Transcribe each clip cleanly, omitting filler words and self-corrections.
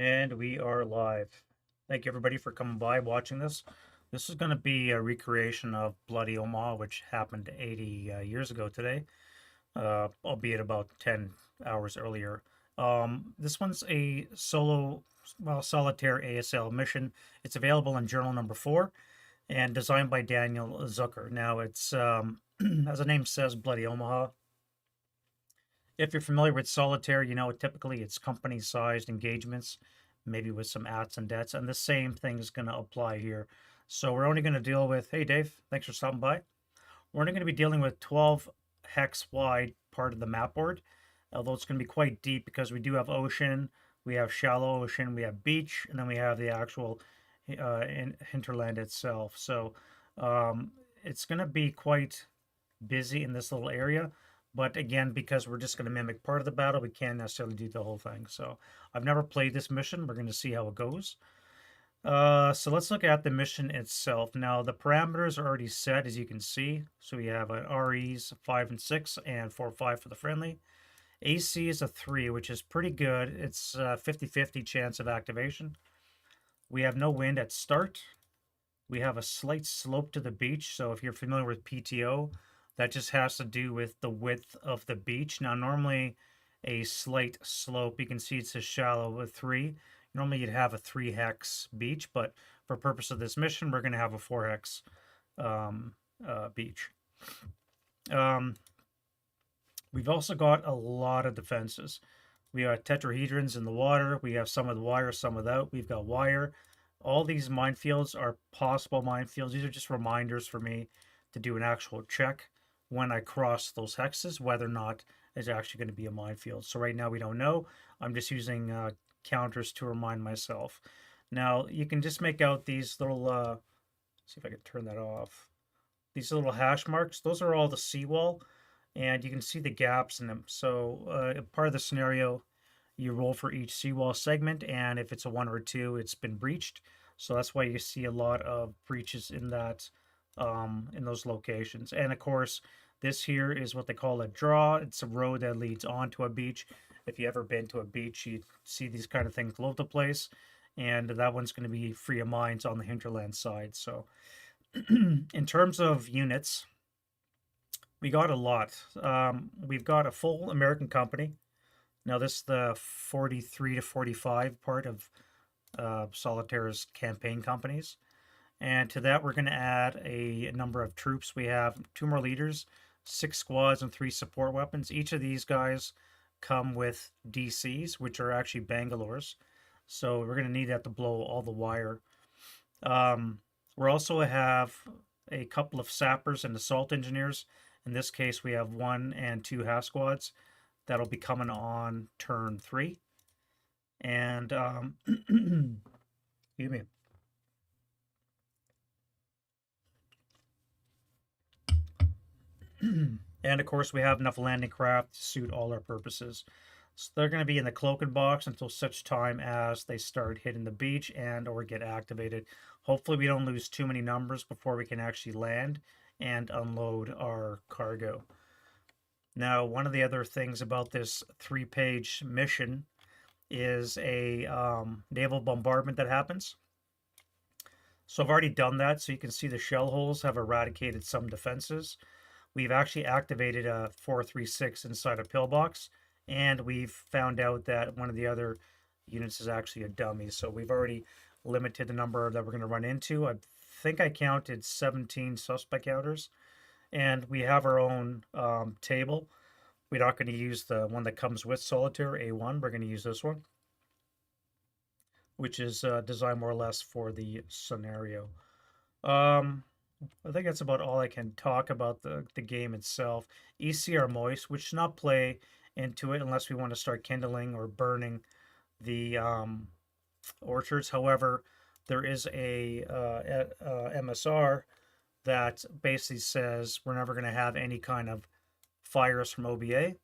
And we are live. Thank you everybody for coming by watching this. This is going to be a recreation of Bloody Omaha, which happened 80 years ago today, albeit about 10 hours earlier. This one's a solitaire ASL mission. It's available in Journal number 4 and designed by Daniel Zucker. Now, it's, as the name says, Bloody Omaha. If you're familiar with solitaire, you know typically it's company-sized engagements, maybe with some ats and debts, and the same thing is going to apply here. So we're only going to deal with, hey Dave, thanks for stopping by. We're only going to be dealing with 12 hex wide part of the map board, although it's going to be quite deep because we do have ocean, we have shallow ocean, we have beach, and then we have the actual hinterland itself. So it's going to be quite busy in this little area. But again, because we're just going to mimic part of the battle, we can't necessarily do the whole thing. So I've never played this mission. We're going to see how it goes. So let's look at the mission itself. Now, the parameters are already set, as you can see. So we have an REs 5 and 6 and 4 5 for the friendly. AC is a 3, which is pretty good. It's a 50-50 chance of activation. We have no wind at start. We have a slight slope to the beach. So if you're familiar with PTO, that just has to do with the width of the beach. Now, normally a slight slope, you can see it's a shallow with 3. Normally you'd have a 3 hex beach, but for purpose of this mission, we're going to have a 4 hex beach. We've also got a lot of defenses. We got tetrahedrons in the water. We have some with wire, some without. We've got wire. All these minefields are possible minefields. These are just reminders for me to do an actual check when I cross those hexes, whether or not it's actually going to be a minefield. So right now we don't know. I'm just using counters to remind myself. Now you can just make out these little, see if I can turn that off. These little hash marks, those are all the seawall, and you can see the gaps in them. So part of the scenario, you roll for each seawall segment, and if it's a 1 or a 2, it's been breached. So that's why you see a lot of breaches in that in those locations. And of course, this here is what they call a draw. It's a road that leads onto a beach. If you ever been to a beach, you see these kind of things all over the place. And that one's going to be free of mines on the hinterland side. So in terms of units, we got a lot. We've got a full American company. Now this is the 43 to 45 part of Solitaire's campaign companies. And to that, we're going to add a number of troops. We have 2 more leaders, 6 squads, and 3 support weapons. Each of these guys come with DCs, which are actually Bangalore's. So we're going to need that to blow all the wire. We also have a couple of sappers and assault engineers. In this case, we have 1 and 2 half squads. That'll be coming on turn 3. And, excuse me. And of course, we have enough landing craft to suit all our purposes. So they're going to be in the cloaking box until such time as they start hitting the beach and or get activated. Hopefully we don't lose too many numbers before we can actually land and unload our cargo. Now, one of the other things about this 3-page mission is a naval bombardment that happens. So I've already done that, so you can see the shell holes have eradicated some defenses. We've actually activated a 436 inside a pillbox, and we've found out that one of the other units is actually a dummy. So we've already limited the number that we're going to run into. I think I counted 17 suspect counters, and we have our own table. We're not going to use the one that comes with Solitaire, A1. We're going to use this one, which is designed more or less for the scenario. I think that's about all I can talk about the game itself. EC are moist, which should not play into it unless we want to start kindling or burning the orchards. However, there is a MSR that basically says we're never going to have any kind of fires from OBA,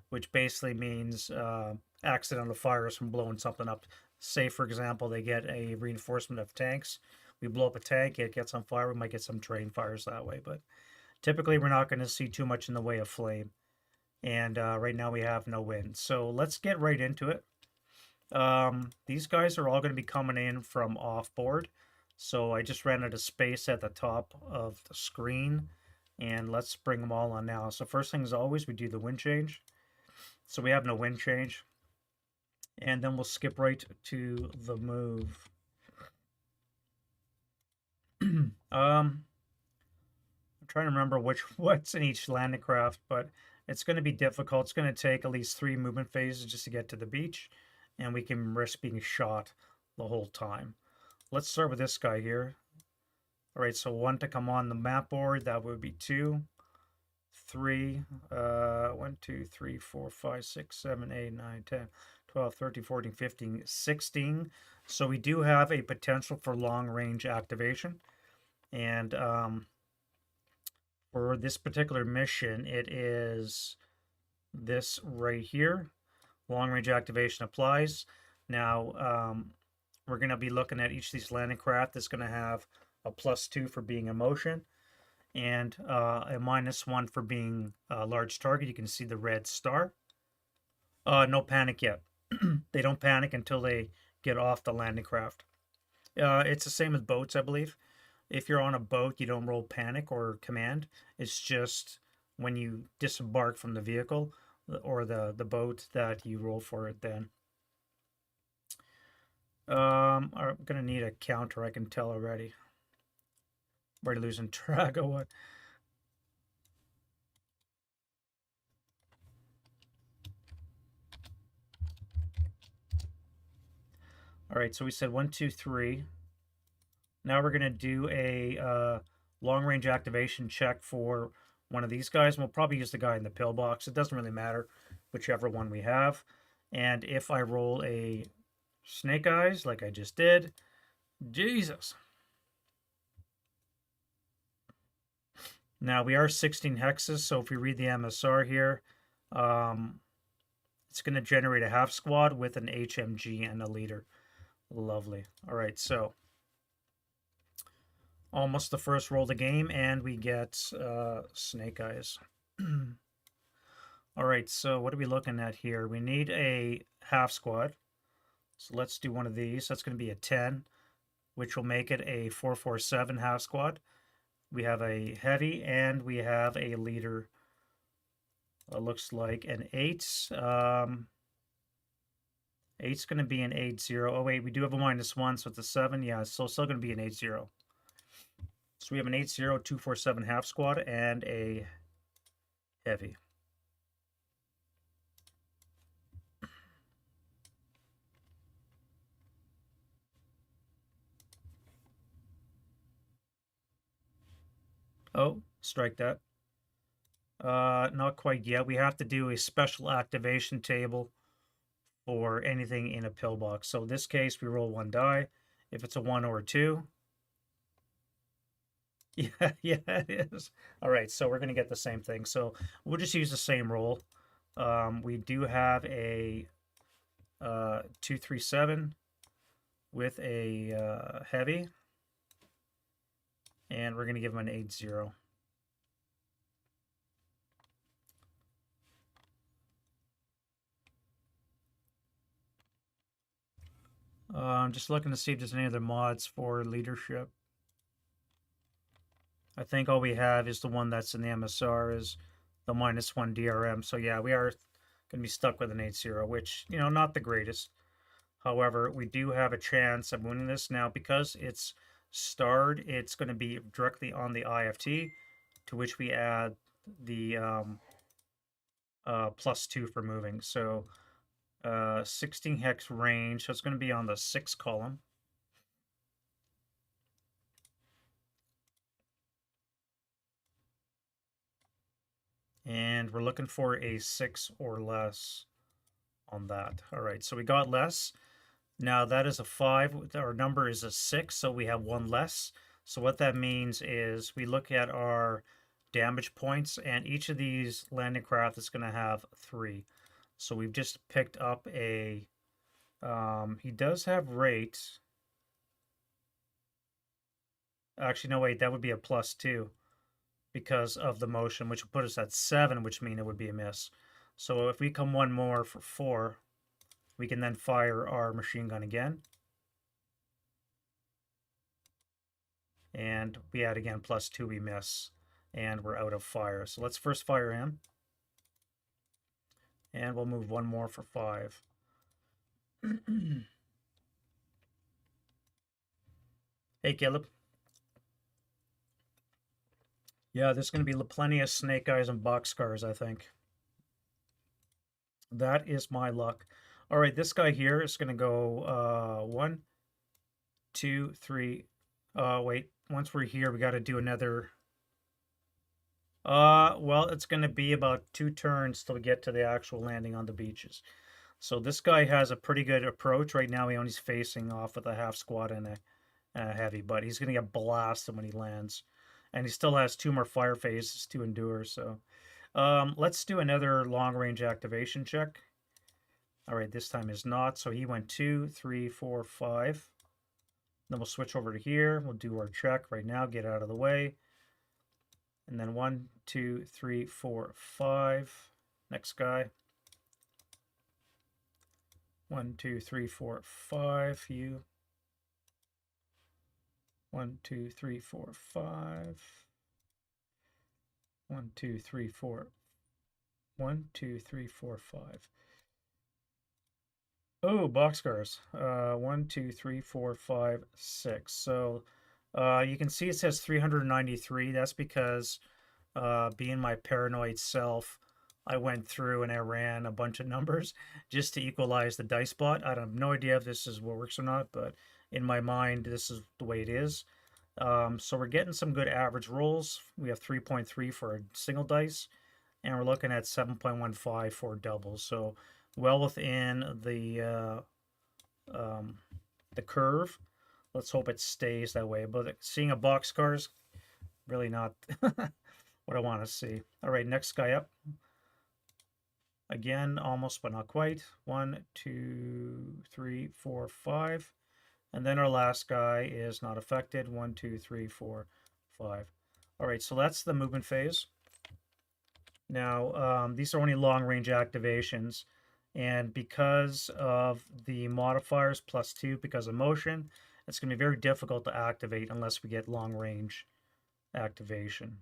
which basically means accidental fires from blowing something up. Say, for example, they get a reinforcement of tanks. We blow up a tank, it gets on fire. We might get some terrain fires that way, but typically we're not going to see too much in the way of flame. And right now we have no wind. So let's get right into it. These guys are all going to be coming in from off board. So I just ran out of space at the top of the screen, and let's bring them all on now. So first thing as always, we do the wind change. So we have no wind change, and then we'll skip right to the move. I'm trying to remember what's in each landing craft, but it's going to be difficult. It's going to take at least 3 movement phases just to get to the beach, and we can risk being shot the whole time. Let's start with this guy here. All right, so 1 to come on the map board, that would be 2, 3, 1, 2, 3, 4, 5, 6, 7, 8, 9, 10, 12, 13, 14, 15, 16. So we do have a potential for long range activation. And for this particular mission, it is this right here. Long range activation applies. Now, we're going to be looking at each of these landing craft that's going to have a +2 for being in motion and a -1 for being a large target. You can see the red star. No panic yet. They don't panic until they get off the landing craft. It's the same as boats, I believe. If you're on a boat, you don't roll panic or command. It's just when you disembark from the vehicle or the boat that you roll for it then. I'm gonna need a counter, I can tell already. I'm already losing track of what. All right, so we said 1, 2, 3. Now we're gonna do a long range activation check for one of these guys. And we'll probably use the guy in the pillbox. It doesn't really matter, whichever one we have. And if I roll a snake eyes like I just did, Jesus. Now we are 16 hexes, so if we read the MSR here, it's going to generate a half squad with an HMG and a leader. Lovely. All right, so almost the first roll of the game, and we get snake eyes. All right, so what are we looking at here? We need a half squad. So let's do one of these. That's going to be a 10, which will make it a 447 half squad. We have a heavy and we have a leader. Looks like an 8. 8's going to be an 8-0. Oh, wait, we do have a -1, so it's a 7. Yeah, so still going to be an 8-0. So we have an 8-0, 247 half squad, and a heavy. Oh, strike that. Not quite yet. We have to do a special activation table for anything in a pillbox. So in this case, we roll 1 die. If it's a 1 or a 2. Yeah, yeah, it is. All right, so we're going to get the same thing. So we'll just use the same roll. We do have a 237 with a heavy. And we're going to give him an 8-0. I'm just looking to see if there's any other mods for leadership. I think all we have is the one that's in the MSR is the -1 DRM. So yeah, we are going to be stuck with an 8-0, which, you know, not the greatest. However, we do have a chance of winning this now because it's starred. It's going to be directly on the IFT, to which we add the +2 for moving. So 16 hex range, so it's going to be on the 6 column. And we're looking for a 6 or less on that. All right, so we got less. Now that is a 5. Our number is a 6, so we have 1 less. So what that means is we look at our damage points, and each of these landing craft is going to have 3. So we've just picked up a... he does have rate. Actually, no, wait, that would be a +2 because of the motion, which would put us at 7, which means it would be a miss. So if we come 1 more for 4, We can then fire our machine gun again. And we add again +2, we miss. And we're out of fire. So let's first fire him. And we'll move one more for 5. Hey, Caleb. Yeah, there's going to be plenty of snake eyes and boxcars, I think. That is my luck. All right, this guy here is going to go 1, 2, 3. Wait, once we're here, we got to do another. Well, it's going to be about 2 turns till we get to the actual landing on the beaches. So this guy has a pretty good approach. Right now, he only's facing off with a half squad and a heavy, but he's going to get blasted when he lands. And he still has 2 more fire phases to endure, so... let's do another long-range activation check. All right, this time is not. So he went 2, 3, 4, 5. Then we'll switch over to here. We'll do our check right now. Get out of the way. And then 1, 2, 3, 4, 5. Next guy. 1, 2, 3, 4, 5. You. 1, 2, 3, 4, 5. 1, 2, 3, 4. 1, 2, 3, 4, 5. Oh, boxcars. 1, 2, 3, 4, 5, 6. So you can see it says 393. That's because being my paranoid self, I went through and I ran a bunch of numbers just to equalize the dice bot. I have no idea if this is what works or not, but in my mind, this is the way it is. So we're getting some good average rolls. We have 3.3 for a single dice, and we're looking at 7.15 for doubles. So well within the curve. Let's hope it stays that way. But seeing a boxcar is really not what I want to see. All right, next guy up. Again, almost, but not quite. 1, 2, 3, 4, 5. And then our last guy is not affected. 1, 2, 3, 4, 5. All right, so that's the movement phase. Now, these are only long-range activations. And because of the modifiers +2, because of motion, it's going to be very difficult to activate unless we get long-range activation.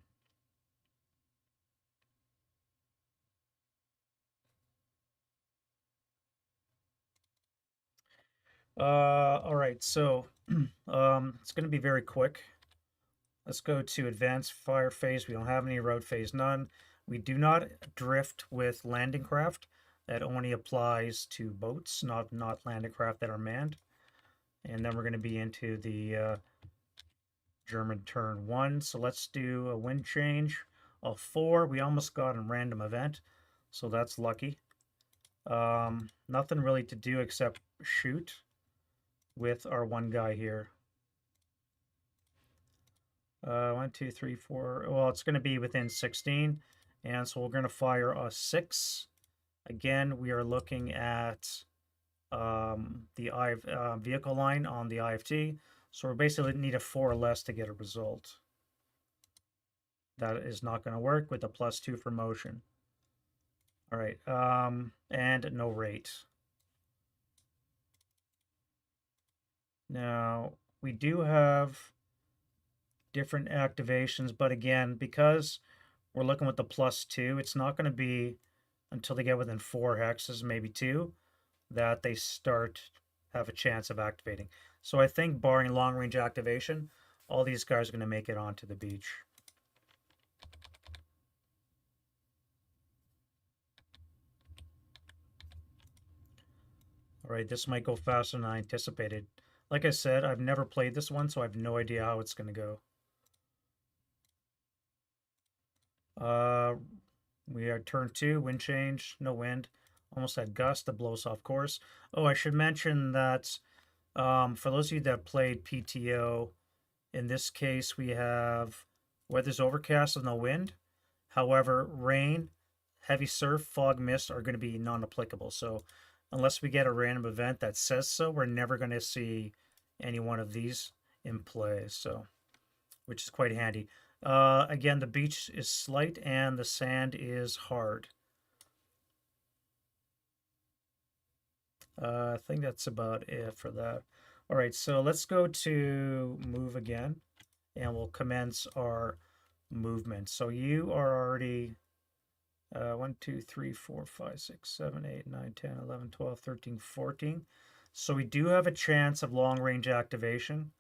All right, so it's going to be very quick. Let's go to advanced fire phase. We don't have any road phase, none. We do not drift with landing craft. That only applies to boats, not landing craft that are manned. And then we're going to be into the German turn 1. So let's do a wind change of 4. We almost got a random event, so that's lucky. Nothing really to do except shoot with our one guy here. 1, 2, 3, 4. Well, it's going to be within 16, and so we're going to fire a 6. Again, we are looking at the vehicle line on the IFT, so we basically need a 4 or less to get a result. That is not going to work with the +2 for motion. All right, and no rate. Now, we do have different activations, but again, because we're looking with the +2, it's not going to be until they get within 4 hexes, maybe 2, that they have a chance of activating. So I think barring long-range activation, all these guys are going to make it onto the beach. All right, this might go faster than I anticipated. Like I said, I've never played this one, so I have no idea how it's going to go. We are turn 2, wind change, no wind. Almost had gust that blows off course. Oh, I should mention that for those of you that played PTO, in this case we have weather's overcast with no wind. However, rain, heavy surf, fog, mist are going to be non-applicable. So unless we get a random event that says so, we're never going to see any one of these in play. So, which is quite handy. Again, the beach is slight and the sand is hard. I think that's about it for that. All right, so let's go to move again, and we'll commence our movement. So you are already 1, 2, 3, 4, 5, 6, 7, 8, 9, 10, 11, 12, 13, 14. So we do have a chance of long range activation.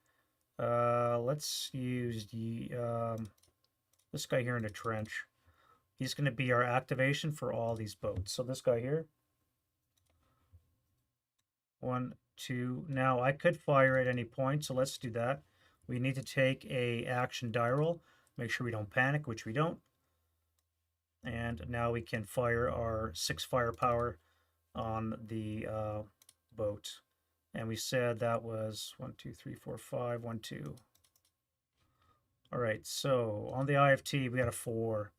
Let's use this guy here in the trench. He's going to be our activation for all these boats. So this guy here. 1, 2. Now I could fire at any point, so let's do that. We need to take a action die roll. Make sure we don't panic, which we don't. And now we can fire our 6 firepower on the boat. And we said that was 1, 2, 3, 4, 5, 1, 2. All right, so on the IFT, we got a 4.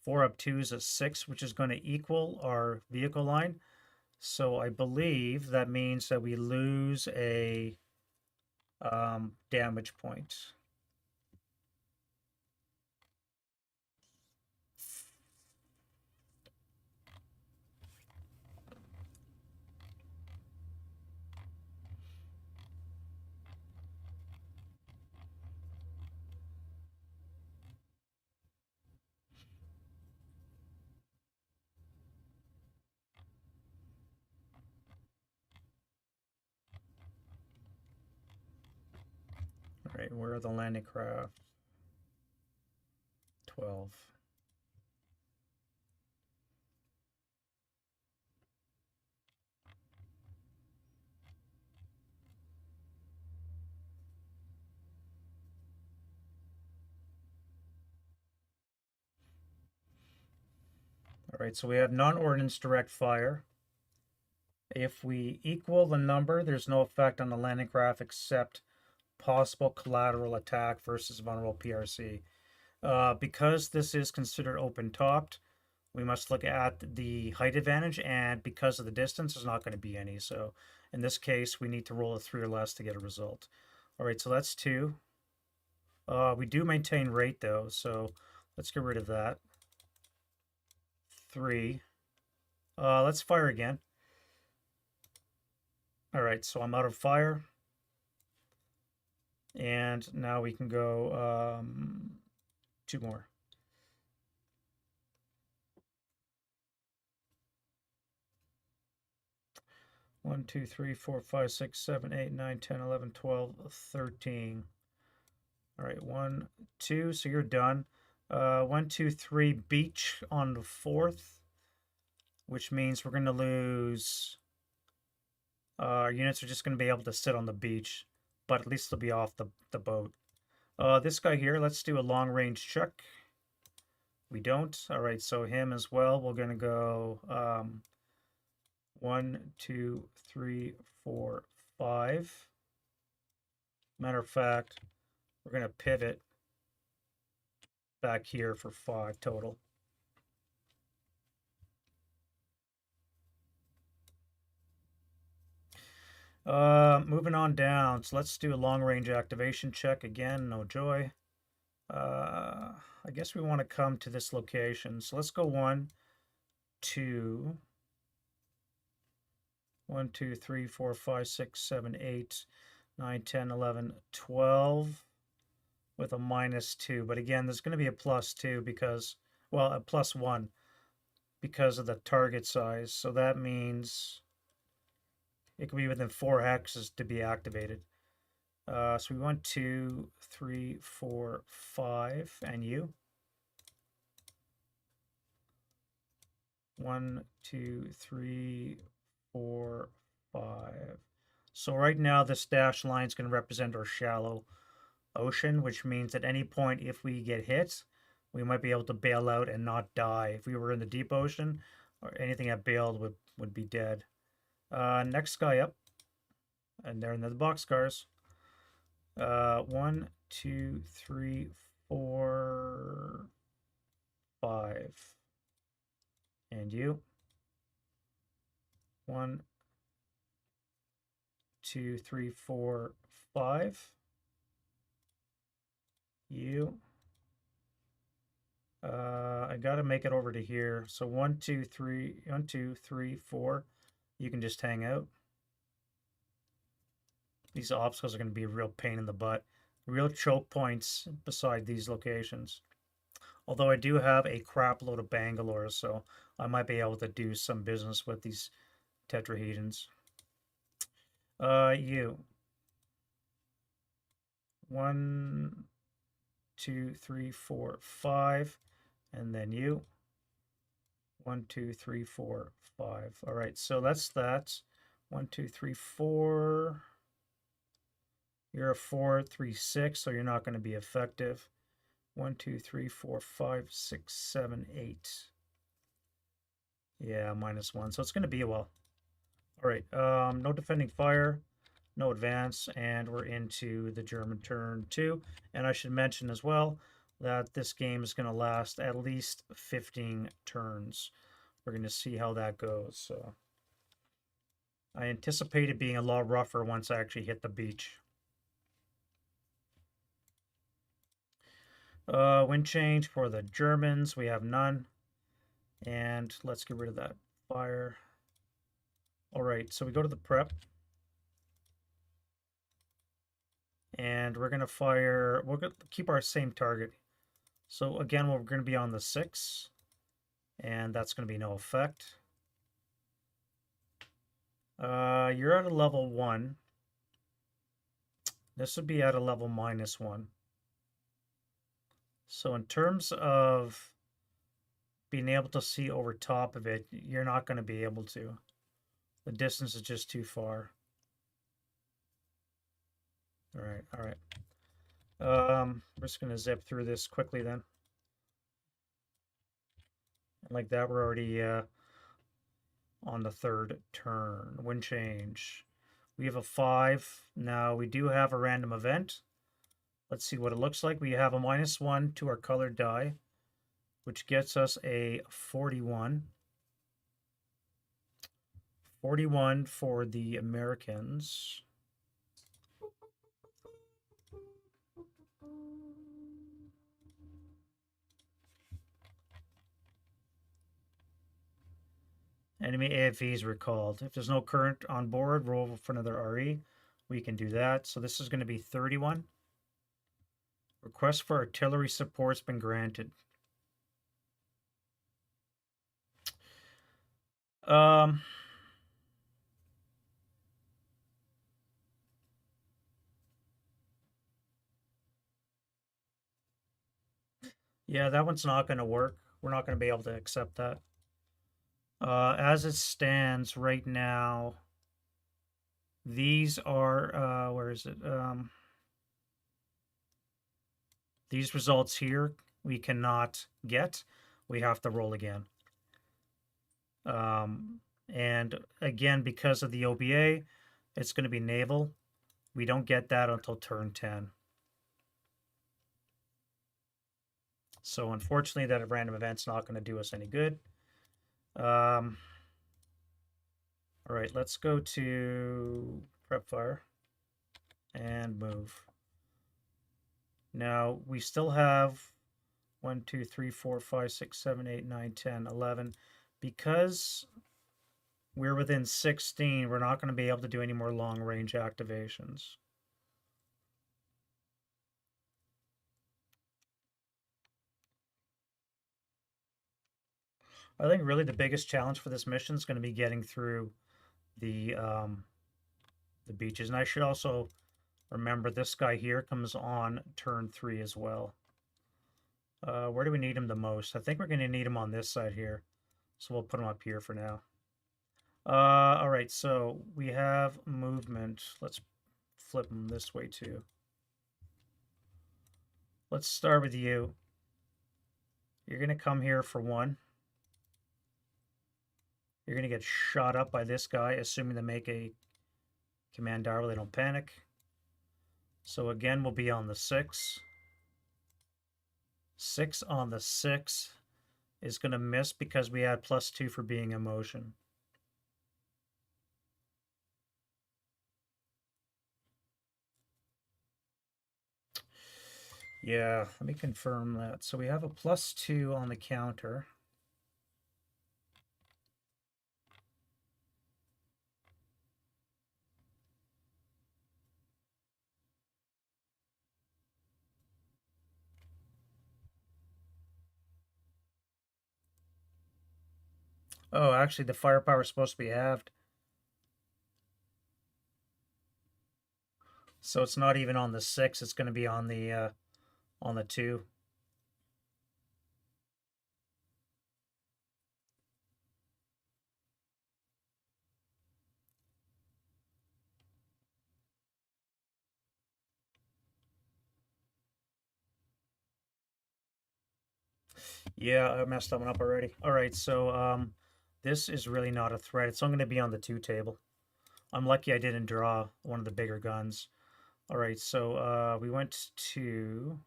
4 up 2 is a 6, which is going to equal our vehicle line. So I believe that means that we lose a damage point. All right, where are the landing craft? 12. All right, so we have non-ordnance direct fire. If we equal the number, there's no effect on the landing craft except possible collateral attack versus vulnerable PRC. Because this is considered open-topped, we must look at the height advantage, and because of the distance, there's not going to be any. So in this case, we need to roll a 3 or less to get a result. All right, so that's 2. We do maintain rate, though, so let's get rid of that. 3. Let's fire again. All right, so I'm out of fire. And now we can go 2 more. One, 2, 3, 4, 5, 6, 7, 8, 9, 10, 11, 12, 13. All right, 1, 2. So you're done. 1, 2, 3. Beach on the 4th, which means we're going to lose. Our units are just going to be able to sit on the beach, but at least they'll be off the boat. This guy here, let's do a long range check. We don't. All right, so him as well. We're going to go 1, 2, 3, 4, 5. Matter of fact, we're going to pivot back here for 5 total. Moving on down. So let's do a long range activation check again. No joy. I guess we want to come to this location. So let's go 1, 2. 1, 2, 3, 4, 5, 6, 7, 8, 9, 10, 11, 12 with a -2. But again, there's going to be a +2 because, well, a +1 because of the target size. So that means it can be within 4 hexes to be activated. So we want 2, 3, 4, 5, and you. 1, 2, 3, 4, 5. So right now this dashed line is going to represent our shallow ocean, which means at any point if we get hit, we might be able to bail out and not die. If we were in the deep ocean, or anything that bailed would be dead. Next guy up, and they're in the boxcars. 1, 2, 3, 4, 5, and you. 1, 2, 3, 4, 5. You. I gotta make it over to here. So 1, 2, 3, 1, 2, 3, 4. You can just hang out. These obstacles are going to be a real pain in the butt. Real choke points beside these locations. Although I do have a crap load of Bangalore, so I might be able to do some business with these tetrahedrons. You. 1, 2, 3, 4, 5. And then you. 1, 2, 3, 4, 5. All right, so that's that. 1, 2, 3, 4. You're a 4, 3, 6, so you're not going to be effective. 1, 2, 3, 4, 5, 6, 7, 8. Yeah, -1. So it's going to be a while. All right, no defending fire, no advance, and we're into the German turn 2. And I should mention as well that this game is going to last at least 15 turns. We're going to see how that goes. So I anticipate it being a lot rougher once I actually hit the beach. Wind change for the Germans, we have none. And let's get rid of that fire. All right, so we go to the prep. And we're going to fire, we're going to keep our same target. So again, we're going to be on the 6. And that's going to be no effect. You're at a level 1. This would be at a level -1. So in terms of being able to see over top of it, you're not going to be able to. The distance is just too far. All right, all right. We're just going to zip through this quickly then. And like that, we're already on the 3rd turn. Wind change. We have a 5. Now, we do have a random event. Let's see what it looks like. We have a -1 to our colored die, which gets us a 41. 41 for the Americans. Enemy AFVs recalled. If there's no current on board, roll for another RE. We can do that. So this is going to be 31. Request for artillery support's been granted. Yeah, that one's not going to work. We're not going to be able to accept that. As it stands right now, these are, where is it? These results here we cannot get. We have to roll again. And again, because of the OBA, it's going to be naval. We don't get that until turn 10. So unfortunately, that random event's not going to do us any good. All right, let's go to prep fire and move. Now, we still have 1, 2, 3, 4, 5, 6, 7, 8, 9, 10, 11. Because we're within 16, we're not going to be able to do any more long-range activations. I think really the biggest challenge for this mission is going to be getting through the beaches. And I should also remember this guy here comes on turn 3 as well. Where do we need him the most? I think we're going to need him on this side here. So we'll put him up here for now. All right, so we have movement. Let's flip him this way too. Let's start with you. You're going to come here for 1. You're going to get shot up by this guy, assuming they make a command dial. They don't panic. So again, we'll be on the 6. 6 on the 6 is going to miss because we had +2 for being in motion. Yeah, let me confirm that. So we have a +2 on the counter. Oh, actually, the firepower is supposed to be halved. So it's not even on the 6. It's going to be on the 2. Yeah, I messed that one up already. All right, so this is really not a threat. It's only going to be on the 2 table. I'm lucky I didn't draw one of the bigger guns. All right, so we went to...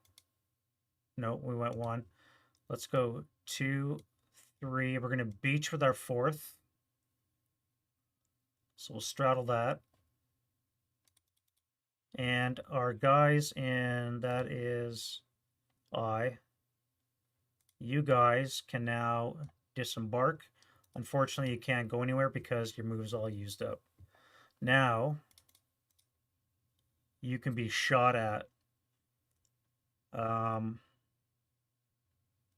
No, we went 1. Let's go 2, 3. We're going to beach with our 4th. So we'll straddle that. And our guys in that is I. You guys can now disembark. Unfortunately, you can't go anywhere because your move's all used up. Now, you can be shot at.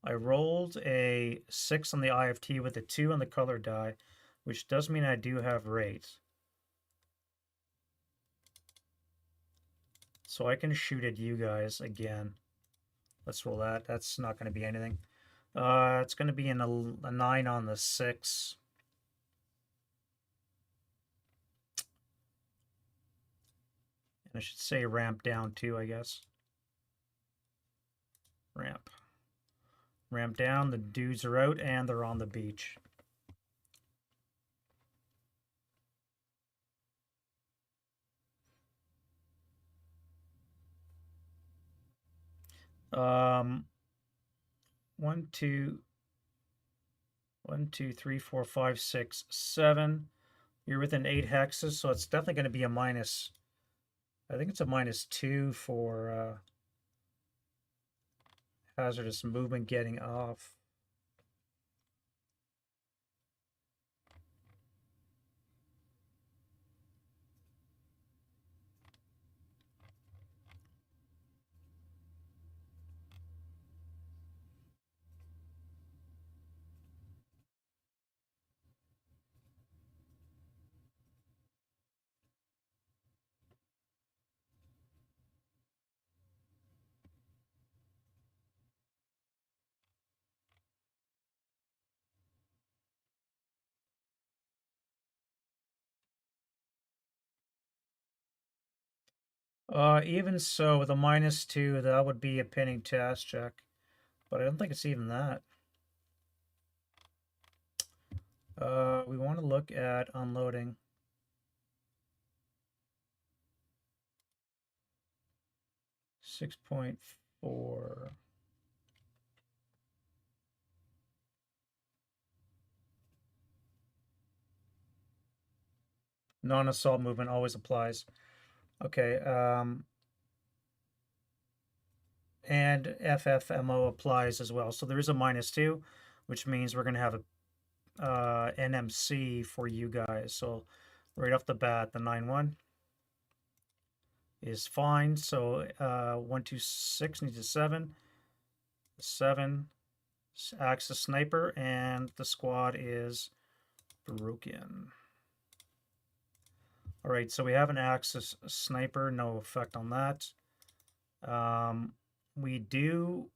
I rolled a 6 on the IFT with a 2 on the color die, which does mean I do have rate. So I can shoot at you guys again. Let's roll that. That's not going to be anything. It's going to be a 9 on the 6. And I should say ramp down too, I guess. Ramp. Ramp down, the dudes are out, and they're on the beach. Um, 1, 2, 1, 2, 3, 4, 5, 6, 7. You're within 8 hexes, so it's definitely going to be a minus. I think it's a -2 for hazardous movement getting off. Even so, with a -2, that would be a pinning task check. But I don't think it's even that. We want to look at unloading. .4. Non-assault movement always applies. Okay, and FFMO applies as well. So there is a -2, which means we're going to have a NMC for you guys. So right off the bat, the 9-1 is fine. So 1, 2, 6 needs a 7. 7 acts as sniper, and the squad is broken. All right, so we have an axis sniper, no effect on that. We do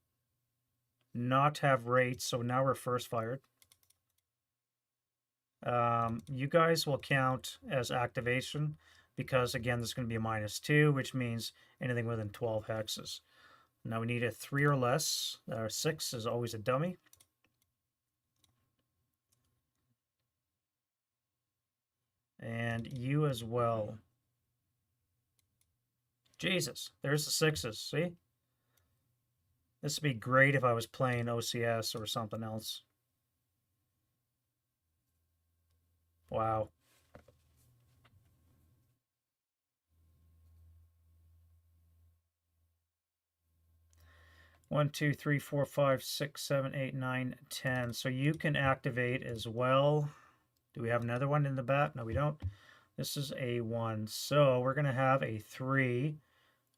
not have rates, so now we're first fired. You guys will count as activation because, again, there's going to be a -2, which means anything within 12 hexes. Now we need a 3 or less. 6 is always a dummy. And you as well. Jesus, there's the 6s, see? This would be great if I was playing OCS or something else. Wow. One, two, three, four, five, six, 7, 8, 9, 10. So you can activate as well. Do we have another one in the bat? No, we don't. This is a 1. So we're going to have a 3,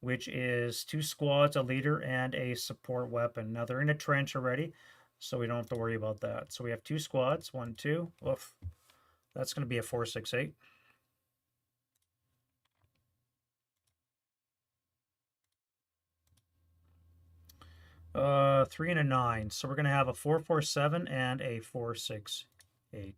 which is 2 squads, a leader, and a support weapon. Now they're in a trench already. so we don't have to worry about that. So we have 2 squads, 1, 2. Oof. That's going to be a 4, 6, 8. Three and a 9. So we're going to have a 4, 4, 7 and a 4, 6, 8.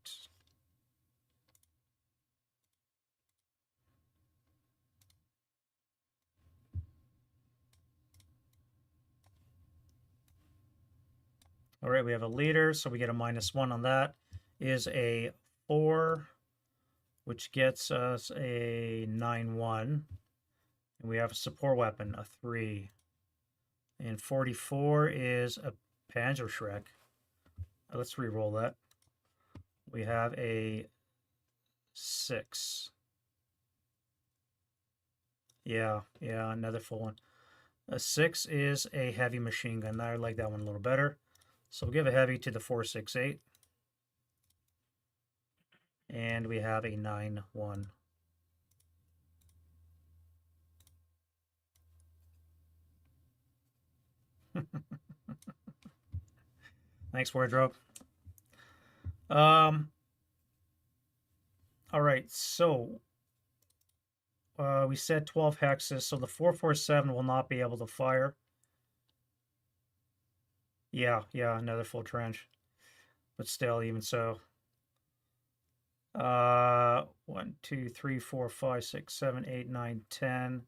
All right, we have a leader, so we get a -1 on that. Is a 4, which gets us a 9-1. And we have a support weapon, a 3. And 44 is a Panzerschreck. Let's re-roll that. We have a 6. Yeah, another full one. A 6 is a heavy machine gun. I like that one a little better. So we'll give a heavy to the 4, 6, 8. And we have a 9-1. Thanks, wardrobe. All right, so we said 12 hexes, so the 447 will not be able to fire. Yeah, another full trench. But still, even so. 1, 2, 3, 4, 5, 6, 7, 8, 9, 10.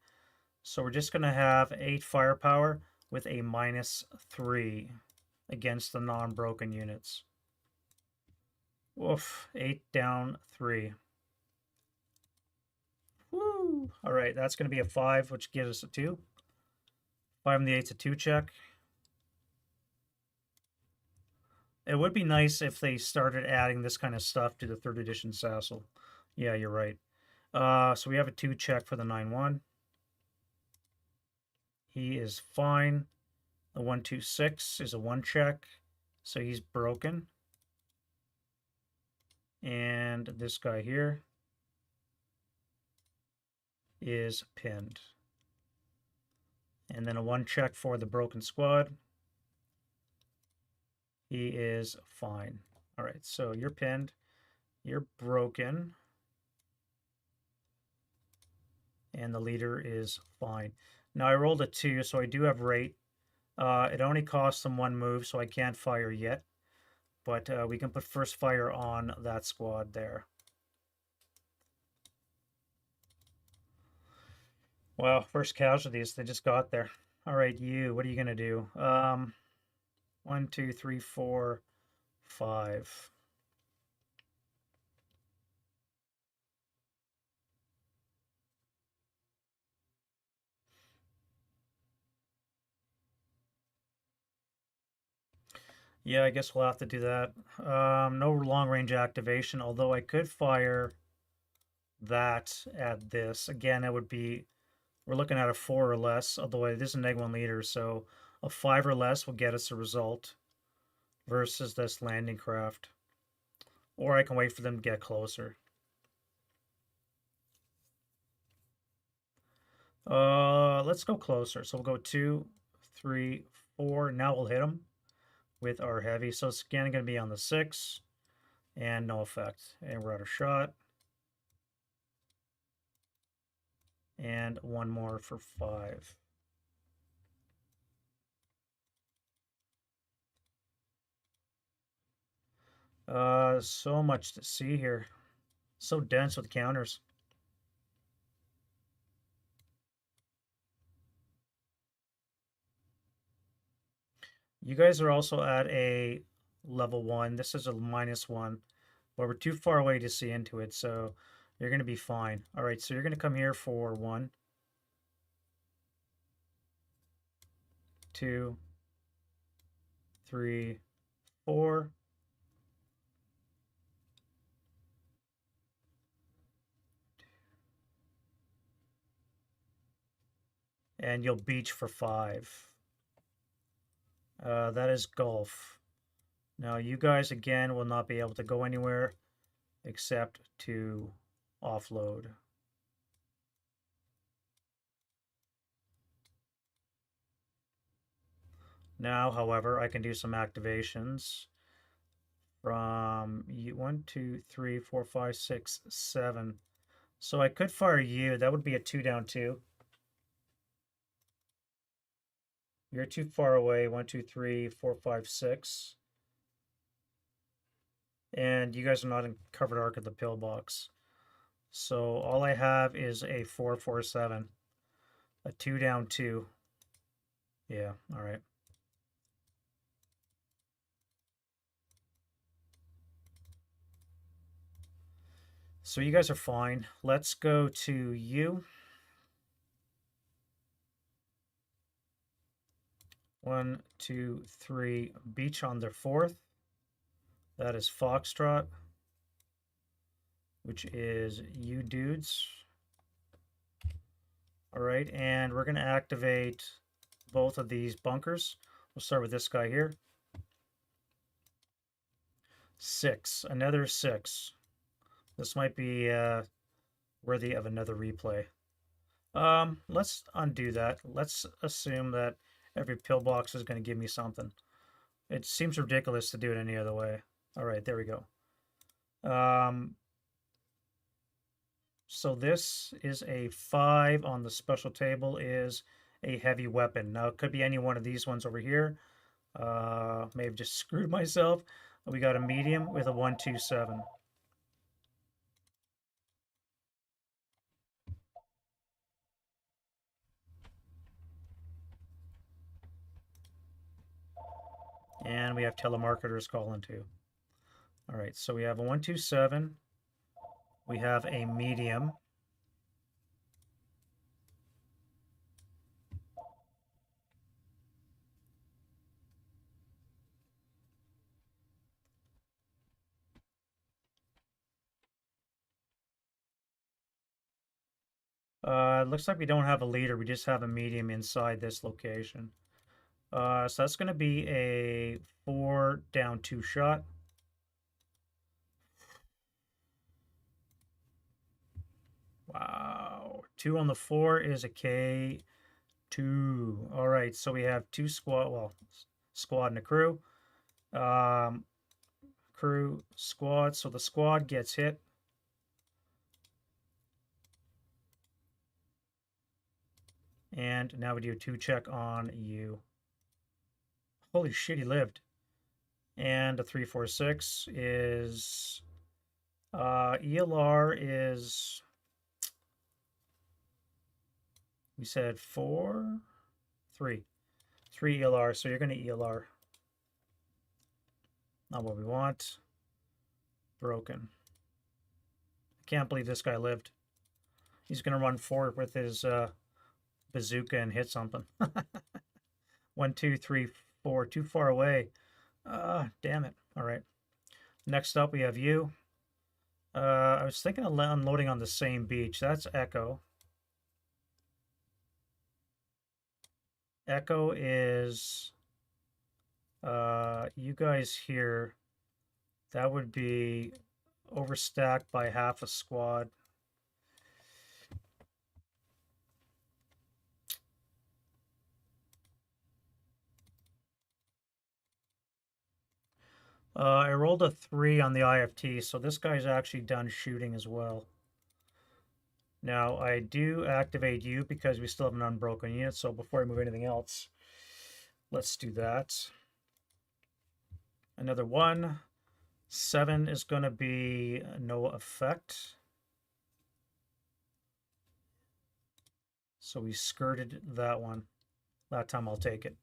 So we're just going to have 8 firepower with a -3 against the non-broken units. Oof, 8 down 3. Woo! All right, that's going to be a 5, which gives us a 2. 5 and the 8's a 2 check. It would be nice if they started adding this kind of stuff to the 3rd edition SASL. Yeah, you're right. So we have a 2 check for the 9-1. He is fine. The 126 is a 1 check, so he's broken. And this guy here is pinned. And then a 1 check for the broken squad. He is fine. All right, so you're pinned. You're broken. And the leader is fine. Now I rolled a 2, so I do have rate. It only costs them 1 move, so I can't fire yet. But we can put first fire on that squad there. Well, first casualties, they just got there. All right, you, what are you going to do? 1, 2, 3, 4, 5. Yeah, I guess we'll have to do that. No long-range activation, although I could fire that at this. Again, it would be, we're looking at a 4 or less, although it is a -1 leader, so a 5 or less will get us a result versus this landing craft. Or I can wait for them to get closer. Let's go closer. So we'll go 2, 3, 4. Now we'll hit them with our heavy. So it's again going to be on the 6. And no effect. And we're out of shot. And 1 more for 5. So much to see here. So dense with counters. You guys are also at a level 1. This is a -1, but we're too far away to see into it, so you're going to be fine. All right, so you're going to come here for 1, 2, 3, 4. And you'll beach for 5. That is golf. Now, you guys, again, will not be able to go anywhere except to offload. Now, however, I can do some activations from 1, 2, 3, 4, 5, 6, 7. So I could fire you. That would be a 2 down 2. You're too far away. 1, 2, 3, 4, 5, 6. And you guys are not in covered arc of the pillbox. So all I have is a 4, 4, 7. A 2 down 2. Yeah, all right. So you guys are fine. Let's go to you. 1, 2, 3. Beach on the 4th. That is Foxtrot, which is you dudes. All right, and we're going to activate both of these bunkers. We'll start with this guy here. 6, another 6. This might be worthy of another replay. Let's undo that. Let's assume that every pillbox is going to give me something. It seems ridiculous to do it any other way. All right, there we go. So this is a 5 on the special table, is a heavy weapon. Now, it could be any one of these ones over here. May have just screwed myself. We got a medium with a 1, 2, 7. And we have telemarketers calling too. All right, so we have a 1, 2, 7. We have a medium. It looks like we don't have a leader. We just have a medium inside this location. So that's going to be a 4 down 2 shot. Wow. 2 on the 4 is a K2. All right, so we have 2 squad, well, squad and a crew. Crew, squad. So the squad gets hit. And now we do a 2 check on you. Holy shit, he lived. And a 3, 4, 6 is ELR is, we said 4, 3. 3 ELR, so you're going to ELR. Not what we want. Broken. I can't believe this guy lived. He's going to run forward with his bazooka and hit something. 1, 2, 3, 4. Too far away. Damn it. All right. Next up, we have you. I was thinking of unloading on the same beach. That's Echo. Echo is you guys here. That would be overstacked by half a squad. I rolled a 3 on the IFT, so this guy's actually done shooting as well. Now, I do activate you because we still have an unbroken unit, so before I move anything else, let's do that. Another 1. 7 is going to be no effect. So we skirted that one. That time I'll take it.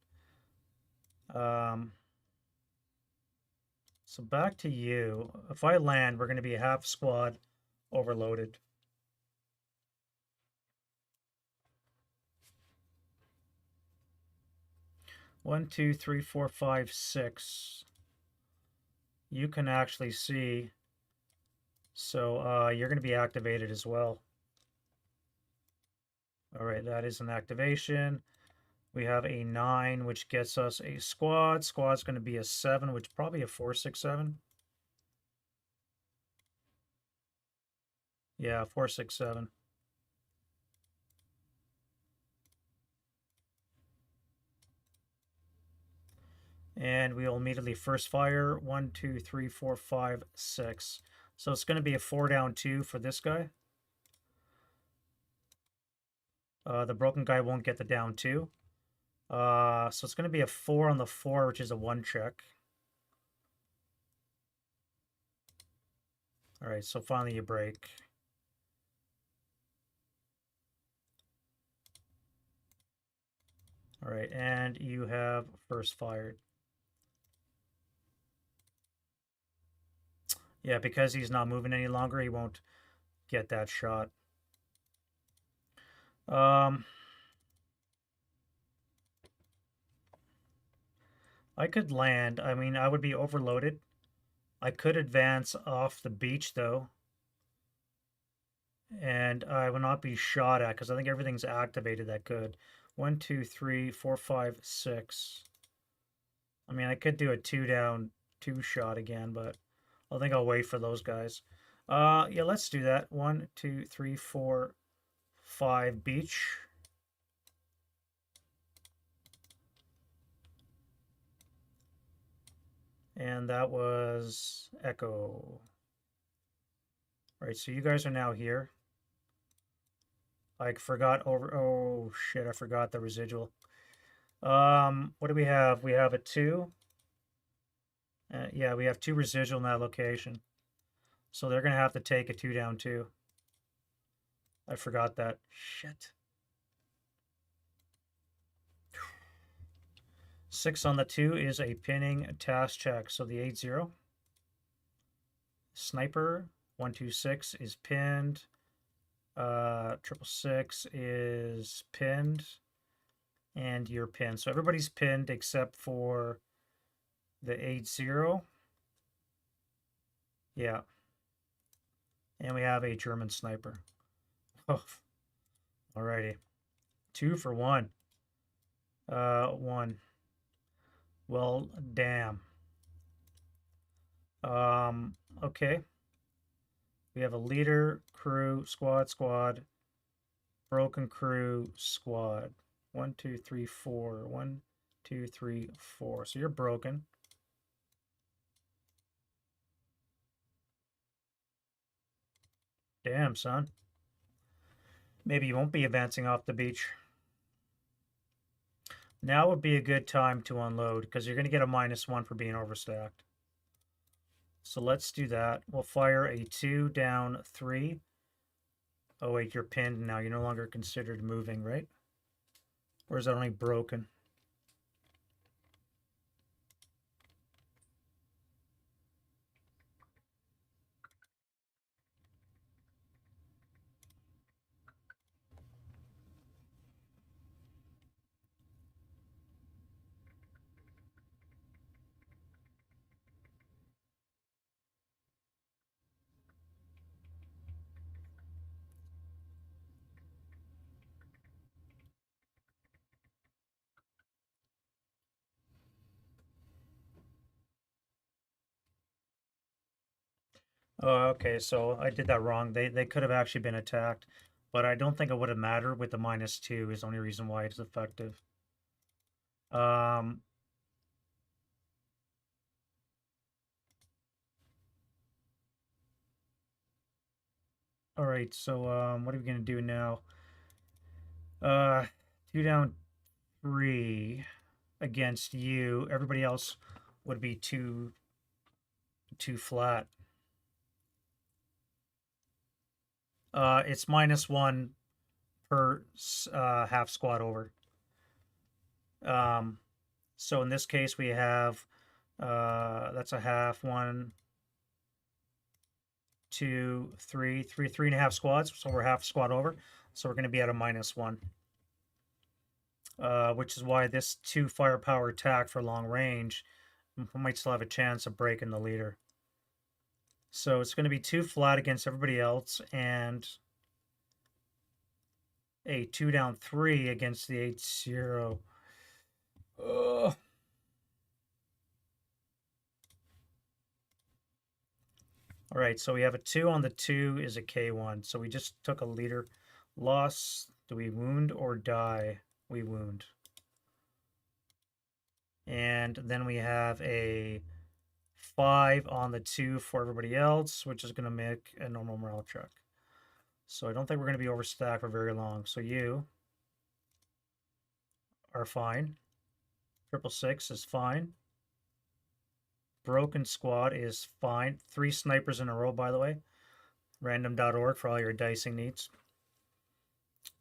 So back to you. If I land, we're going to be a half squad overloaded. One, two, three, four, five, 6. You can actually see. So you're going to be activated as well. All right, that is an activation. We have a 9, which gets us a squad. Squad's going to be a 7, which is probably a 4, 6, 7. Yeah, 4, 6, 7. And we'll immediately first fire. 1, 2, 3, 4, 5, 6. So it's going to be a 4 down 2 for this guy. The broken guy won't get the down 2. So it's going to be a 4 on the 4, which is a 1 check. All right, so finally you break. All right, and you have first fired. Yeah, because he's not moving any longer, he won't get that shot. I could land. I mean, I would be overloaded. I could advance off the beach, though. And I will not be shot at, because I think everything's activated that could. 1, 2, 3, 4, 5, 6. I mean, I could do a 2 down 2 shot again, but I think I'll wait for those guys. Yeah, let's do that. 1, 2, 3, 4, 5 beach. And that was Echo. All right, so you guys are now here. I forgot over. Oh shit! I forgot the residual. What do we have? We have a 2. Yeah, we have 2 residual in that location. So they're gonna have to take a 2 down 2. I forgot that. Shit. 6 on the 2 is a pinning task check. So the 8-0. Sniper 126 is pinned. 666 is pinned. And you're pinned. So everybody's pinned except for the 8-0. Yeah. And we have a German sniper. Oh, alrighty. 2 for 1. 1. Well, damn. Okay. We have a leader, crew, squad, broken crew, squad. 1, 2, 3, 4. 1, 2, 3, 4. So you're broken. Damn, son. Maybe you won't be advancing off the beach. Now would be a good time to unload, because you're going to get a -1 for being overstacked. So let's do that. We'll fire a 2 down 3. Oh wait, you're pinned now. You're no longer considered moving, right? Or is that only broken? Oh, okay, so I did that wrong. They could have actually been attacked, but I don't think it would have mattered with the -2 is the only reason why it's effective. Um, all right, so what are we gonna do now? 2 down 3 against you. Everybody else would be 2 flat. It's -1 per half squad over. So in this case, we have that's a half. 1, 2, 3, 3.5 squads. So we're half squad over. So we're going to be at a -1, which is why this 2 firepower attack for long range might still have a chance of breaking the leader. So it's going to be 2 flat against everybody else, and a 2 down 3 against the 8-0. Ugh. All right, so we have a 2 on the 2 is a K1. So we just took a leader loss. Do we wound or die? We wound. And then we have a 5 on the 2 for everybody else, which is going to make a normal morale check. So I don't think we're going to be overstacked for very long. So you are fine. 666 is fine. Broken squad is fine. 3 snipers in a row, by the way. Random.org for all your dicing needs.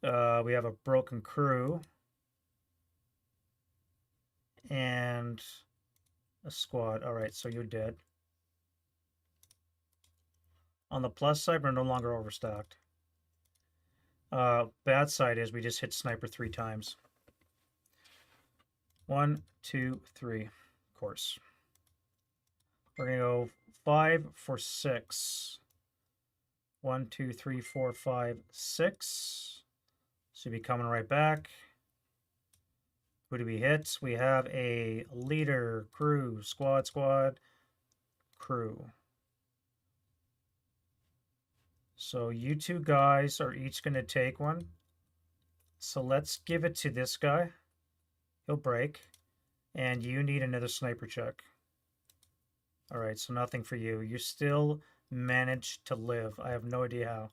We have a broken crew. And a squad. All right, so you're dead. On the plus side, we're no longer overstocked. Bad side is we just hit sniper 3 times. 1, 2, 3. Of course. We're going to go 5 for 6. 1, 2, 3, 4, 5, 6. So you'll be coming right back. Who do we hit? We have a leader, crew, squad, crew. So you 2 guys are each going to take one. So let's give it to this guy. He'll break. And you need another sniper check. All right, so nothing for you. You still managed to live. I have no idea how.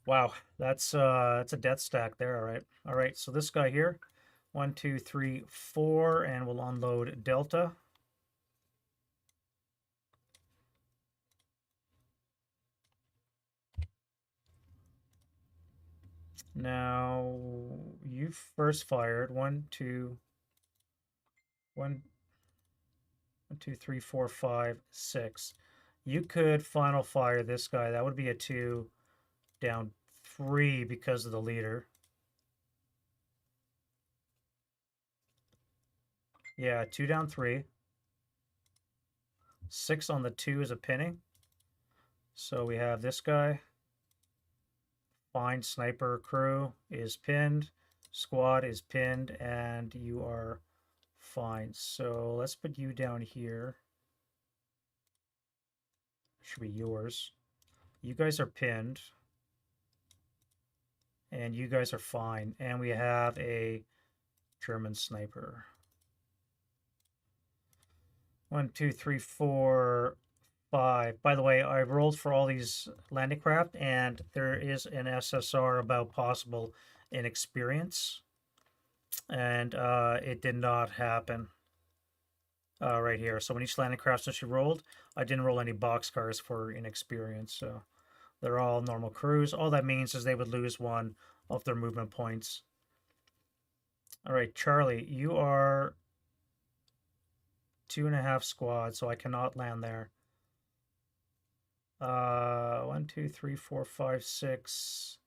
Wow, that's a death stack there. All right. So this guy here, 1, 2, 3, 4, and we'll unload Delta. Now you first fired 1, 2, 1, 2, 3, 4, 5, 6. You could final fire this guy. That would be a 2 down 3 because of the leader. Yeah, 2 down 3. 6 on the 2 is a pinning. So we have this guy. Fine, sniper crew is pinned. Squad is pinned, and you are fine. So let's put you down here. Should be yours. You guys are pinned. And you guys are fine. And we have a German sniper. 1, 2, 3, 4, 5. By the way, I rolled for all these landing craft, and there is an SSR about possible inexperience. And it did not happen right here. So when each landing craft since you rolled, I didn't roll any boxcars for inexperience. So they're all normal crews. All that means is they would lose 1 of their movement points. All right, Charlie, you are 2.5 squad, so I cannot land there. 1, 2, 3, 4, 5, 6.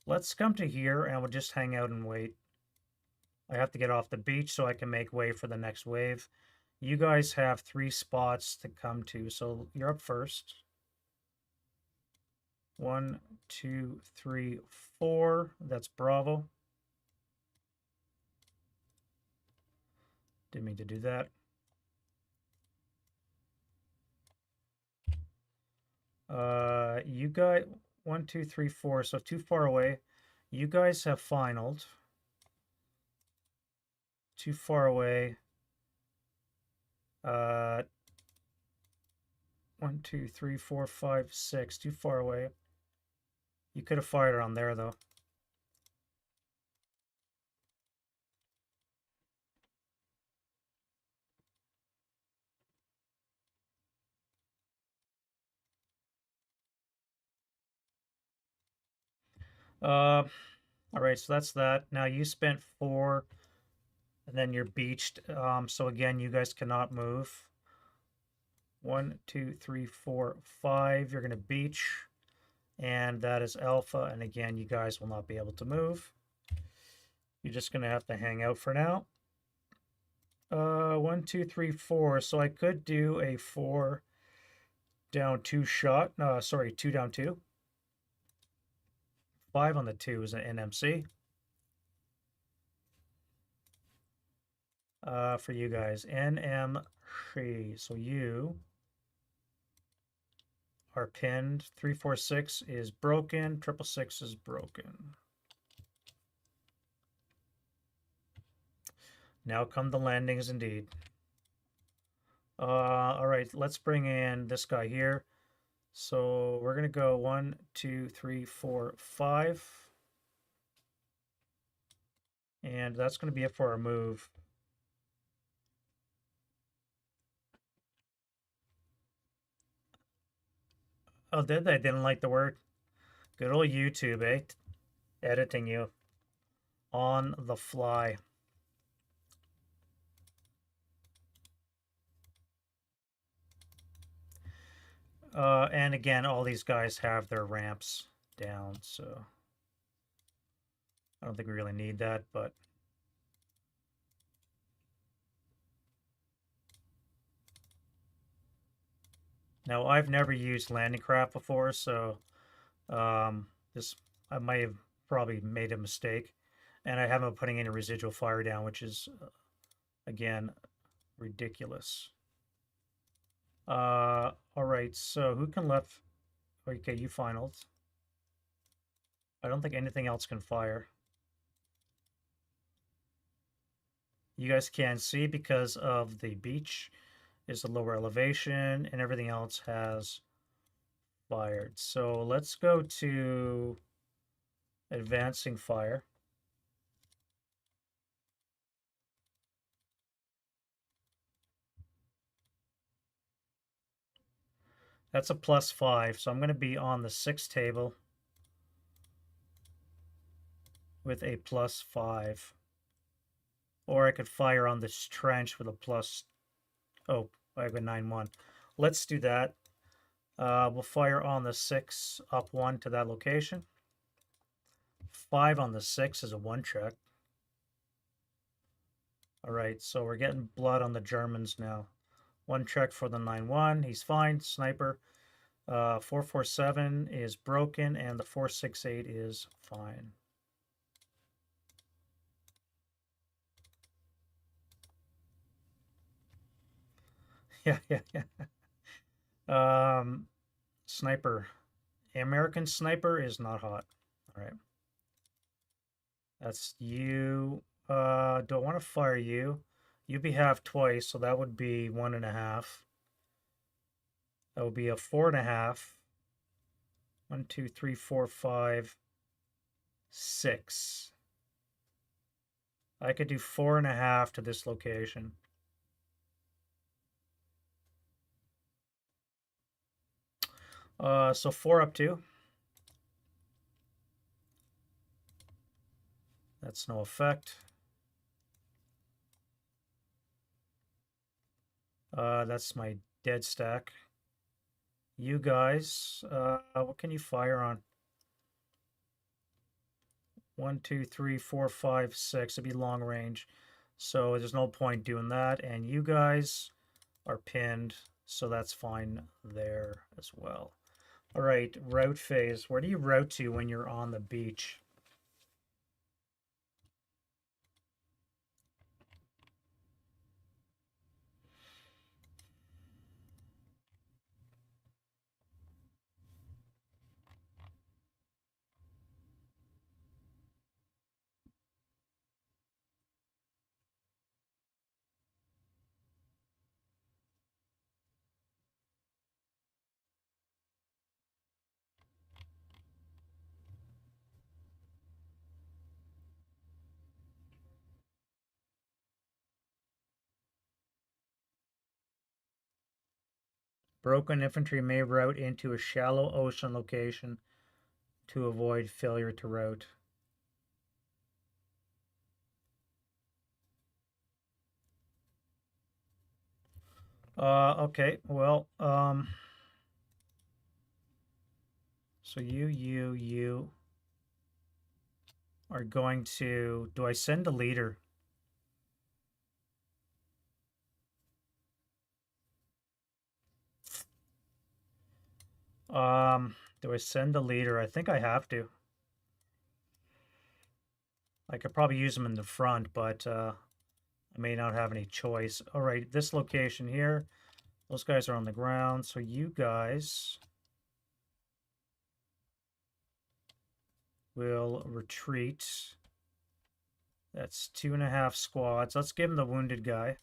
Let's come to here and we'll just hang out and wait. I have to get off the beach so I can make way for the next wave. You guys have 3 spots to come to, so you're up first. 1, 2, 3, 4. That's Bravo. Didn't mean to do that. You guys, 1, 2, 3, 4. So too far away. You guys have finaled. Too far away. 1, 2, 3, 4, 5, 6. Too far away. You could have fired around there, though. All right, so that's that. Now you spent 4, and then you're beached. So again, you guys cannot move. 1, 2, 3, 4, 5. You're going to beach, and that is Alpha. And again, you guys will not be able to move. You're just going to have to hang out for now. 1, 2, 3, 4. So I could do a 4 down 2 shot. Sorry, 2 down 2. 5 on the 2 is an NMC. For you guys, NMC. So you are pinned. 3, 4, 6 is broken. 666 is broken. Now come the landings indeed. All right, let's bring in this guy here. So we're gonna go 1, 2, 3, 4, 5. And that's gonna be it for our move. Oh, did they? Didn't like the word? Good old YouTube, eh? Editing you on the fly. And again, all these guys have their ramps down, so I don't think we really need that, but now I've never used landing craft before, so this I might have probably made a mistake, and I haven't been putting any residual fire down, which is again ridiculous. All right, so who can left? Okay, you finals. I don't think anything else can fire. You guys can't see because of the beach is the lower elevation, and everything else has fired. So let's go to advancing fire. That's a +5, so I'm going to be on the 6th table with a +5. Or I could fire on this trench with a plus. Oh, I have a 9-1. Let's do that. We'll fire on the 6 up 1 to that location. 5 on the 6 is a 1 check. All right, so we're getting blood on the Germans now. 1 check for the 9-1. He's fine. Sniper. 447 is broken, and the 468 is fine. Yeah, yeah, yeah. Sniper. American sniper is not hot. All right. That's you. Do I want to fire you? You be half twice, so that would be 1.5. That would be a 4.5. 1, 2, 3, 4, 5, 6. I could do 4.5 to this location. So 4 up 2. That's no effect. That's my dead stack. You guys, what can you fire on? 1, 2, 3, 4, 5, 6. It'd be long range. So there's no point doing that. And you guys are pinned, so that's fine there as well. All right, route phase. Where do you route to when you're on the beach? Broken infantry may route into a shallow ocean location to avoid failure to route. Okay, well, so you are going to, do I send a leader? Do I send a leader? I think I have to. I could probably use them in the front, but I may not have any choice. All right, this location here, those guys are on the ground, so you guys will retreat That's 2.5 squads. Let's give him the wounded guy.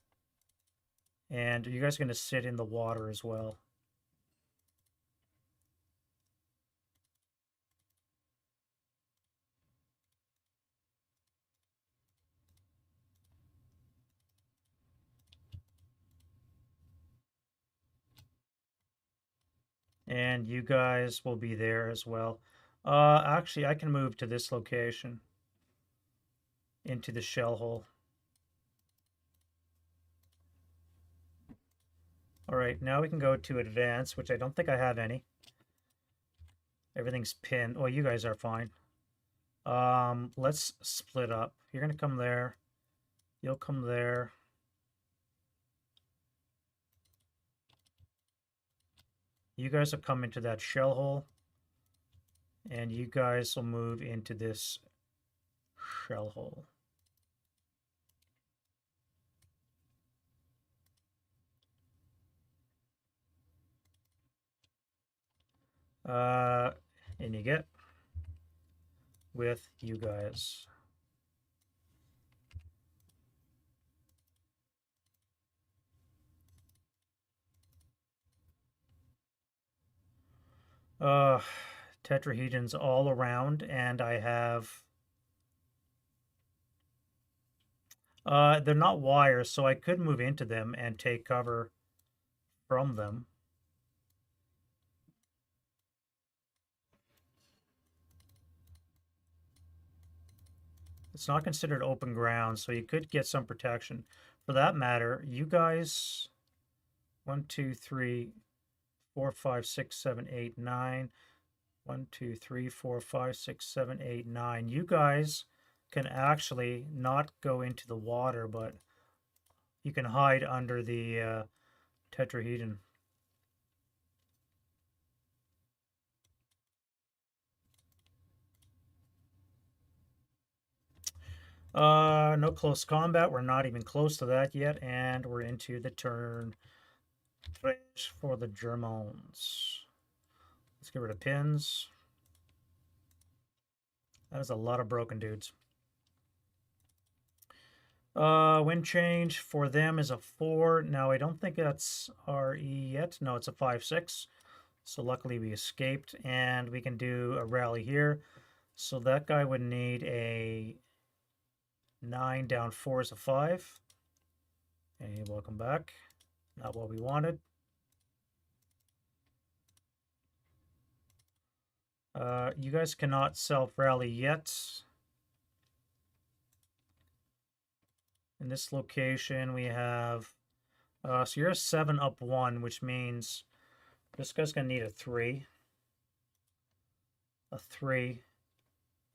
And you guys are going to sit in the water as well. And you guys will be there as well. Actually, I can move to this location. Into the shell hole. Alright, now we can go to advance, which I don't think I have any. Everything's pinned. Oh, you guys are fine. Let's split up. You're gonna come there. You'll come there. You guys will come into that shell hole. And you guys will move into this shell hole. And you get with you guys. Tetrahedrons all around, and I have they're not wires, so I could move into them and take cover from them. It's not considered open ground, so you could get some protection. For that matter, you guys 1, 2, 3, 4, 5, 6, 7, 8, 9. 1, 2, 3, 4, 5, 6, 7, 8, 9. You guys can actually not go into the water, but you can hide under the tetrahedron. No close combat. We're not even close to that yet, and we're into the turn for the Germans. Let's get rid of pins. That is a lot of broken dudes. Wind change for them is a 4. Now, I don't think that's RE yet. No, it's a 5-6. So luckily we escaped, and we can do a rally here. So that guy would need a 9 down 4 is a 5. And welcome back. Not what we wanted. You guys cannot self-rally yet. In this location, we have... so you're a 7 up 1, which means this guy's going to need a 3. A 3.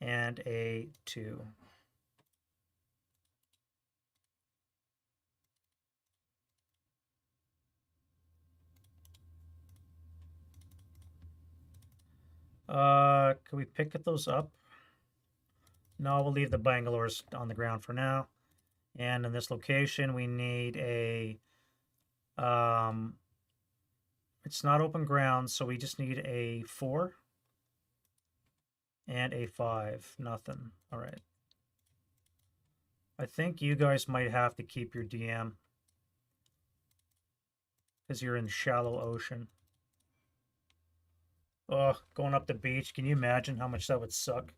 And a 2. Can we pick those up? No, we'll leave the Bangalores on the ground for now. And in this location, we need a... it's not open ground, so we just need a 4. And a 5. Nothing. All right. I think you guys might have to keep your DM. Because you're in shallow ocean. Ugh, going up the beach. Can you imagine how much that would suck?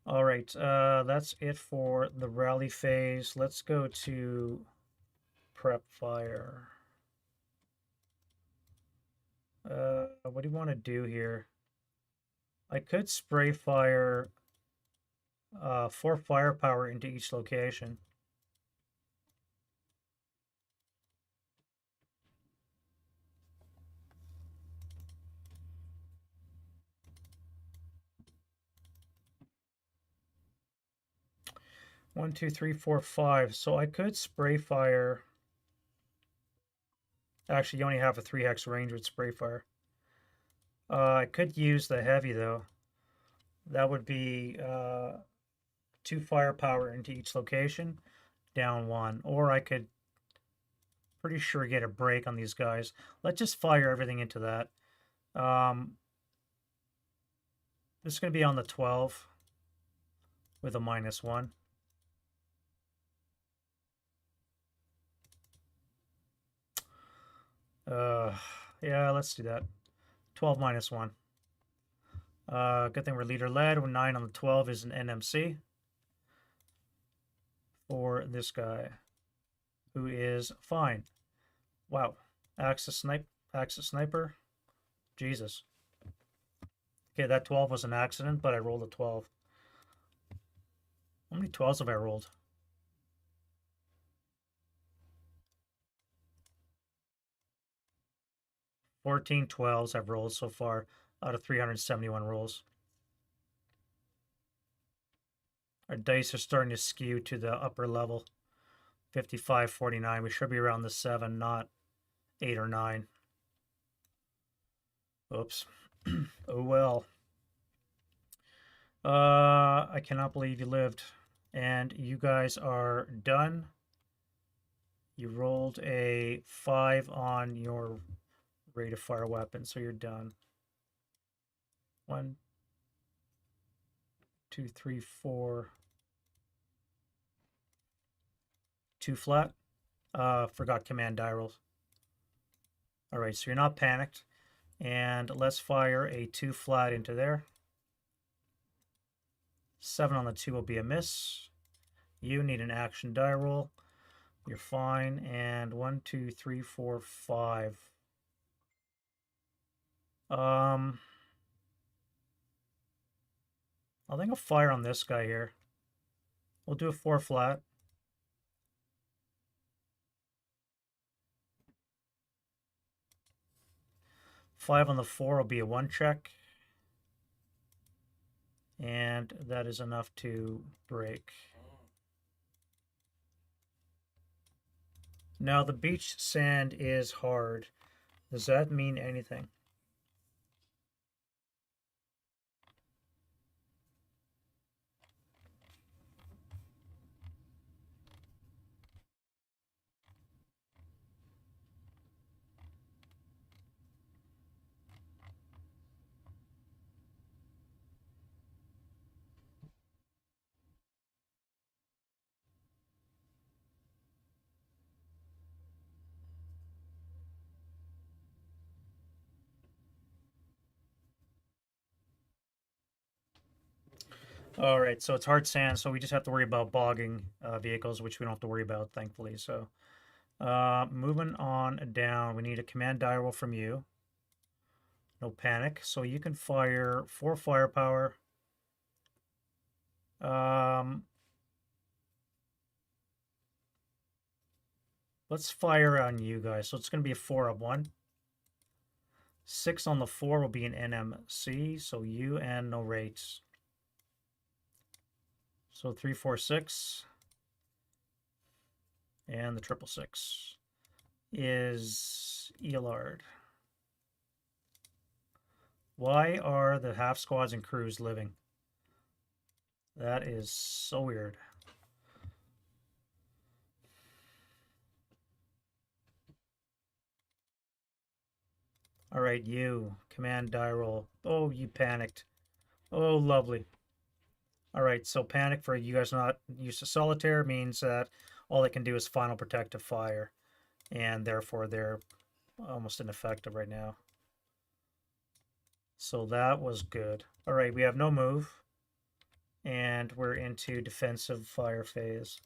All right, that's it for the rally phase. Let's go to prep fire. What do you want to do here? I could spray fire 4 firepower into each location. One, two, three, four, 5. So I could spray fire. Actually, you only have a 3 hex range with spray fire. I could use the heavy though. That would be 2 firepower into each location, down 1. Or I could pretty sure get a break on these guys. Let's just fire everything into that. This is going to be on the 12 with a -1. Yeah, let's do that. 12 -1. Good thing we're leader led. 9 on the 12 is an NMC for this guy, who is fine. Wow. Axis sniper. Jesus. Okay, that 12 was an accident, but I rolled a 12. How many 12s have I rolled? Fourteen 12s I've rolled so far out of 371 rolls. Our dice are starting to skew to the upper level. 55, 49. We should be around the 7, not 8 or 9. Oops. Oh well. I cannot believe you lived. And you guys are done. You rolled a 5 on your rate of fire weapon, so you're done. 1, 2, 3, 4. 2 flat. Forgot command die rolls. All right, so you're not panicked. And let's fire a 2 flat into there. 7 on the 2 will be a miss. You need an action die roll. You're fine. And 1, 2, 3, 4, 5. I think I'll fire on this guy here. We'll do a 4 flat. Five on the 4 will be a 1 check. And that is enough to break. Now the beach sand is hard. Does that mean anything? All right, so it's hard sand, so we just have to worry about bogging vehicles, which we don't have to worry about, thankfully. So moving on down, we need a command die roll from you. No panic. So you can fire 4 firepower. Let's fire on you guys. So it's going to be a 4 of 1. 6 on the 4 will be an NMC, so you and no rates. So 3, 4, 6. And the 666 is Elard. Why are the half squads and crews living? That is so weird. All right, you. Command die roll. Oh, you panicked. Oh, lovely. All right, so panic for you guys not used to solitaire means that all they can do is final protective fire, and therefore they're almost ineffective right now. So that was good. All right, we have no move, and we're into defensive fire phase.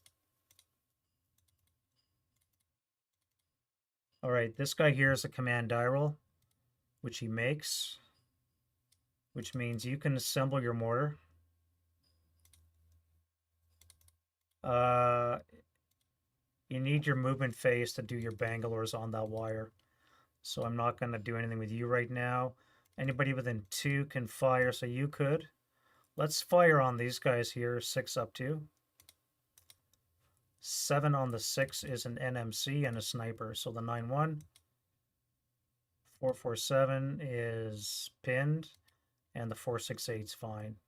All right, this guy here is a command die roll, which he makes, which means you can assemble your mortar. You need your movement phase to do your Bangalores on that wire. So I'm not going to do anything with you right now. Anybody within 2 can fire, so you could. Let's fire on these guys here, 6 up 2. 7 on the 6 is an NMC and a sniper, so the 9-1. 4-4-7 is pinned, and the 4-6-8 is fine.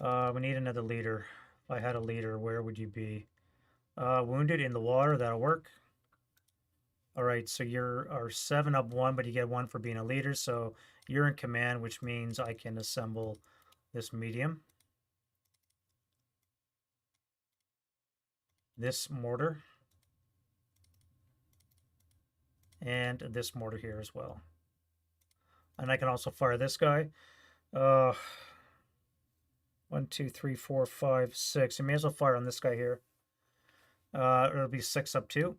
We need another leader. If I had a leader, where would you be? Wounded in the water, that'll work. All right, so you're our 7 up 1, but you get 1 for being a leader, so you're in command, which means I can assemble this medium. This mortar. And this mortar here as well. And I can also fire this guy. 1, 2, 3, 4, 5, 6. I may as well fire on this guy here. It'll be 6 up 2.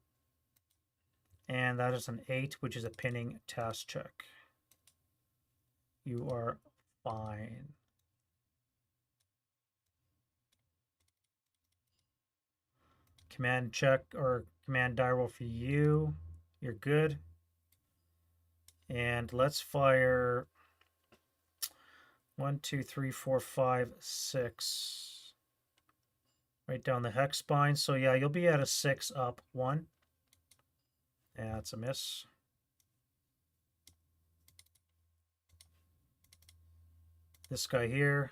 And that is an 8, which is a pinning task check. You are fine. Command check or command die roll for you. You're good. And let's fire 1, 2, 3, 4, 5, 6. Right down the hex spine. So yeah, you'll be at a 6 up 1. Yeah, that's a miss. This guy here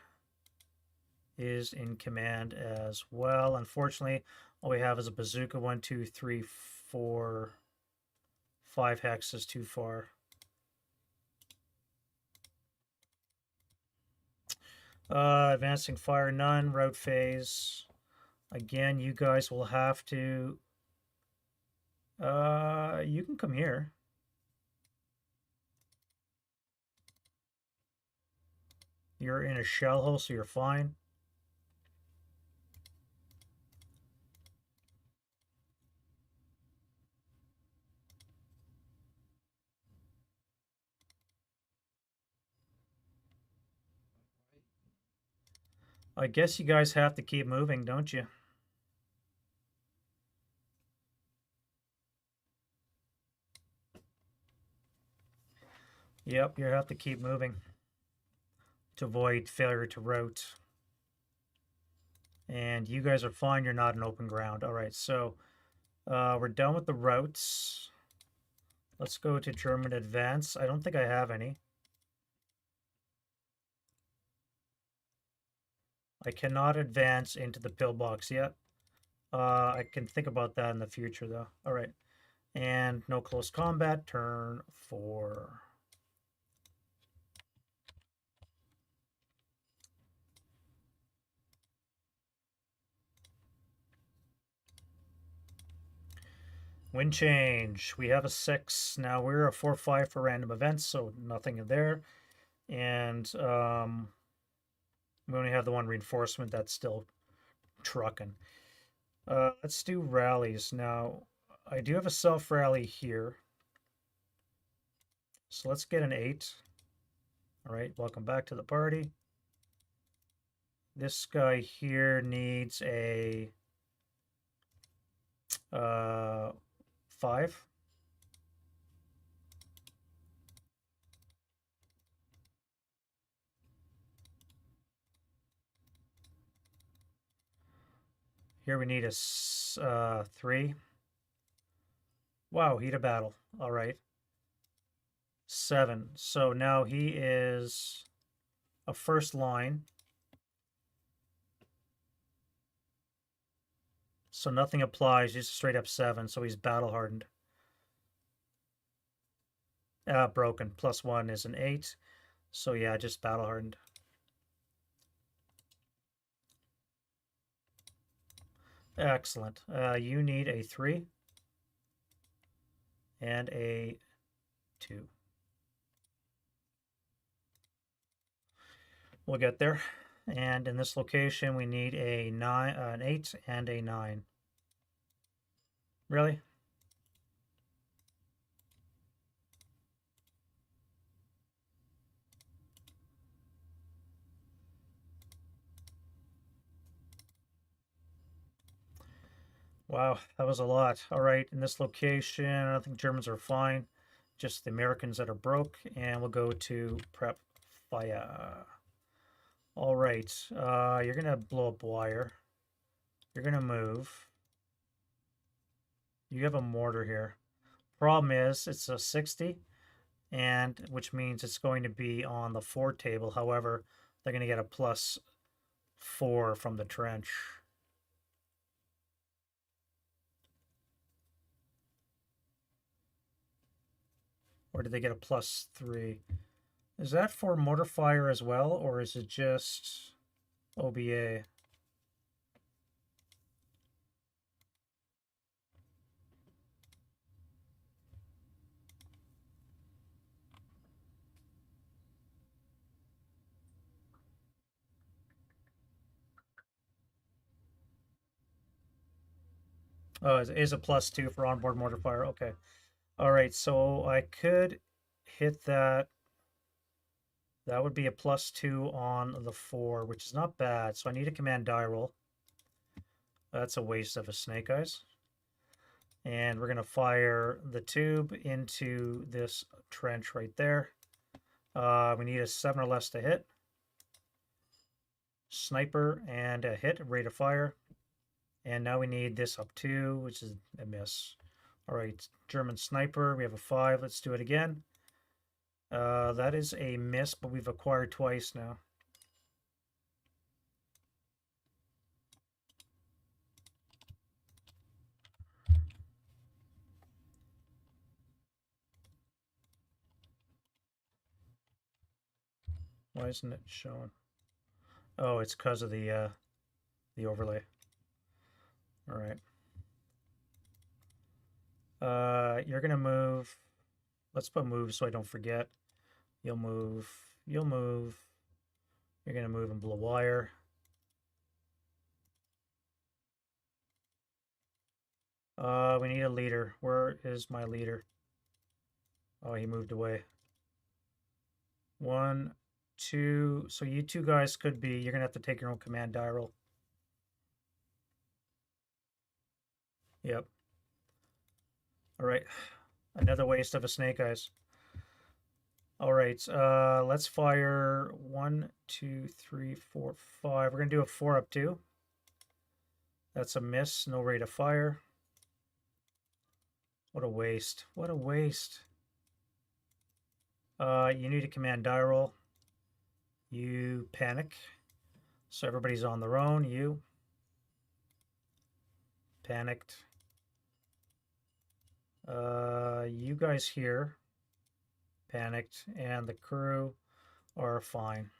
is in command as well. Unfortunately, all we have is a bazooka. 1, 2, 3, 4, 5 hex is too far. Advancing fire, none. Route phase. Again, you guys will have to... you can come here. You're in a shell hole, so you're fine. I guess you guys have to keep moving, don't you? Yep, you have to keep moving to avoid failure to route. And you guys are fine. You're not in open ground. All right, so we're done with the routes. Let's go to German advance. I don't think I have any. I cannot advance into the pillbox yet. I can think about that in the future, though. All right. And no close combat. Turn 4. Wind change. We have a 6. Now we're a 4-5 for random events, so nothing there. And we only have the 1 reinforcement that's still trucking. Let's do rallies. Now, I do have a self-rally here. So let's get an 8. All right, welcome back to the party. This guy here needs a 5. Here we need a 3. Wow, heat of battle. All right. 7. So now he is a first line. So nothing applies, just straight up 7. So he's battle hardened. Broken. +1 is an 8. So yeah, just battle hardened. Excellent. You need a 3 and a 2. We'll get there. And in this location, we need a 9, an 8 and a 9. Really? Wow, that was a lot. All right, in this location, I think Germans are fine. Just the Americans that are broke. And we'll go to prep fire. All right, you're going to blow up wire. You're going to move. You have a mortar here. Problem is, it's a 60, and which means it's going to be on the 4 table. However, they're going to get a 4 from the trench. Or did they get a +3? Is that for mortar fire as well, or is it just OBA? Oh, it is a +2 for onboard mortar fire. Okay. All right, so I could hit that. That would be a +2 on the 4, which is not bad. So I need a command die roll. That's a waste of a snake eyes. And we're going to fire the tube into this trench right there. We need a 7 or less to hit. Sniper and a hit, rate of fire. And now we need this up 2, which is a miss. All right, German sniper, we have a 5. Let's do it again. That is a miss, but we've acquired twice now. Why isn't it showing? Oh, it's because of the overlay. All right. You're gonna move. Let's put move so I don't forget. You'll move. You'll move. You're gonna move and blow wire. We need a leader. Where is my leader? Oh, he moved away. 1, 2. So you two guys could be. You're gonna have to take your own command die roll. Yep. All right. Another waste of a snake eyes. All right. Let's fire 1, 2, 3, 4, 5. We're gonna do a 4 up 2. That's a miss. No rate of fire. What a waste. What a waste. You need a command die roll. You panic. So everybody's on their own. You panicked. You guys here panicked, and the crew are fine.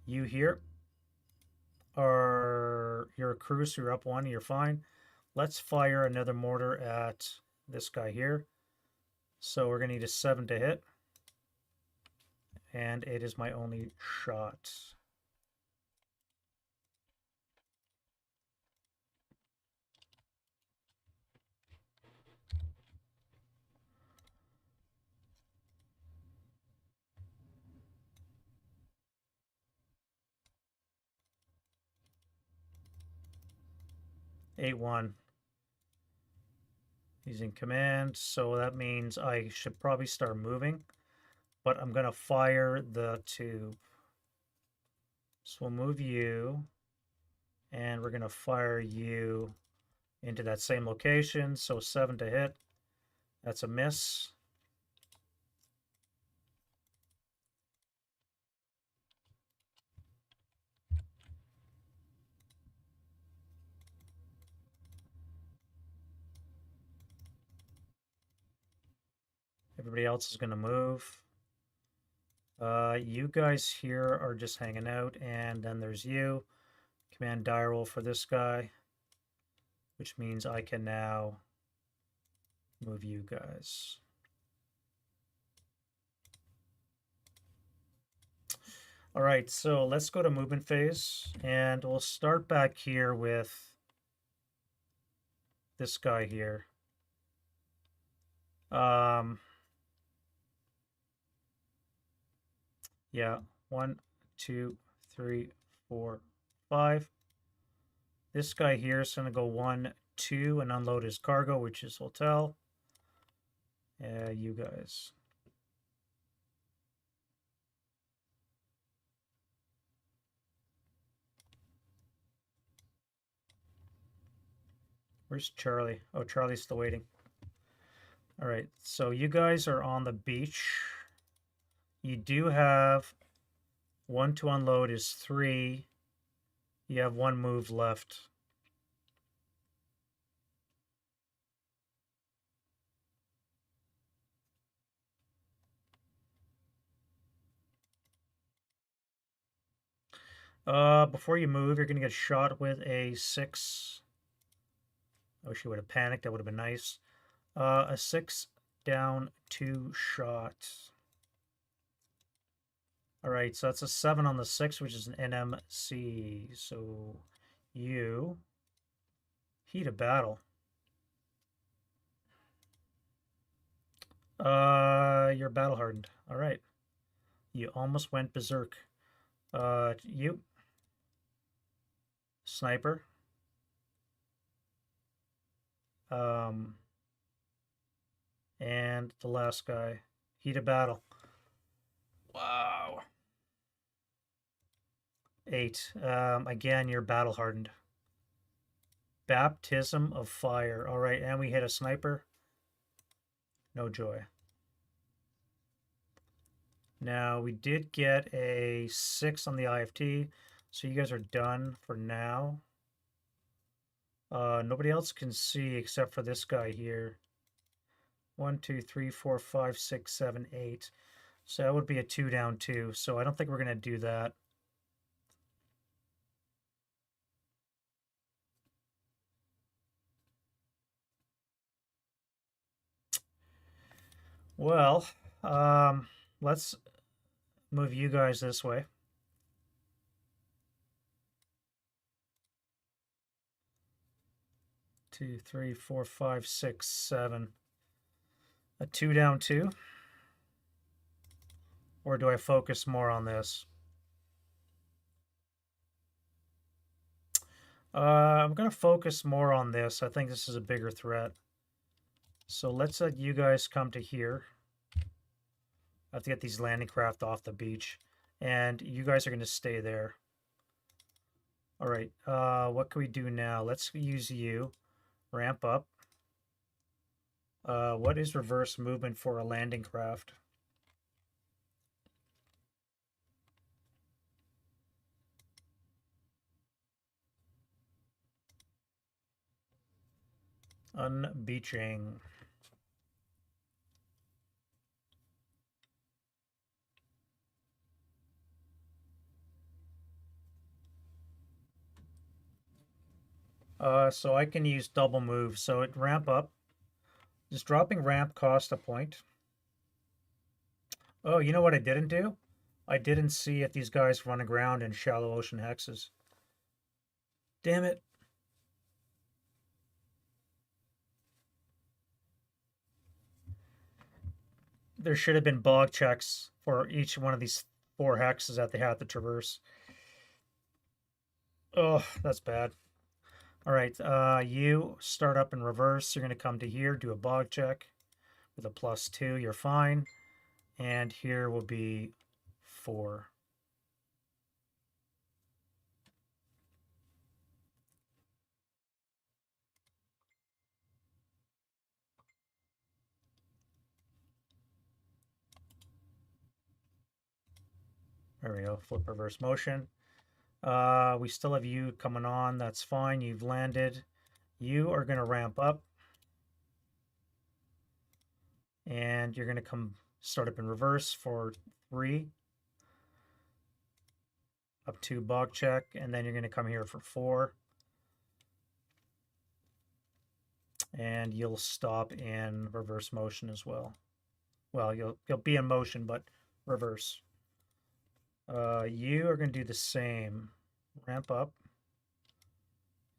You here are your crew, so you're up 1, you're fine. Let's fire another mortar at this guy here. So we're gonna need a 7 to hit. And it is my only shot. A1. He's in command, so that means I should probably start moving. But I'm going to fire the tube. So we'll move you, and we're going to fire you into that same location. So 7 to hit. That's a miss. Everybody else is going to move. You guys here are just hanging out, and then there's you. Command die roll for this guy, which means I can now move you guys. All right, so let's go to movement phase, and we'll start back here with this guy here. Yeah, 1, 2, 3, 4, 5. This guy here is going to go 1, 2 and unload his cargo, which is hotel. You guys. Where's Charlie? Oh, Charlie's still waiting. All right, so you guys are on the beach. You do have 1 to unload is 3. You have 1 move left. Before you move, you're gonna get shot with a 6. I wish you would have panicked. That would have been nice. A 6 down 2 shot. All right, so that's a 7 on the 6, which is an NMC. So you heat a battle. You're battle hardened. All right. You almost went berserk. You sniper. Um, and the last guy, heat a battle. Wow. 8. Again, you're battle hardened. Baptism of fire. All right, and we hit a sniper. No joy. Now, we did get a 6 on the IFT, so you guys are done for now. Nobody else can see except for this guy here. 1, 2, 3, 4, 5, 6, 7, 8. So that would be a 2 down 2. So I don't think we're going to do that. Well, let's move you guys this way. Two, three, four, five, six, 7. A 2 down 2. Or do I focus more on this? I'm going to focus more on this. I think this is a bigger threat. So let's let you guys come to here. I have to get these landing craft off the beach. And you guys are going to stay there. All right. What can we do now? Let's use you. Ramp up. What is reverse movement for a landing craft? Unbeaching. So I can use double move. So it ramp up. Just dropping ramp cost a point. Oh, you know what I didn't do? I didn't see if these guys run aground in shallow ocean hexes. Damn it. There should have been bog checks for each one of these 4 hexes that they have to traverse. Oh, that's bad. All right, you start up in reverse. You're going to come to here, do a bog check with a +2. You're fine. And here will be 4. There we go. Flip reverse motion. We still have you coming on. That's fine. You've landed. You are going to ramp up. And you're going to come start up in reverse for 3. Up to bog check. And then you're going to come here for 4. And you'll stop in reverse motion as well. Well, you'll be in motion, but reverse. You are going to do the same. Ramp up.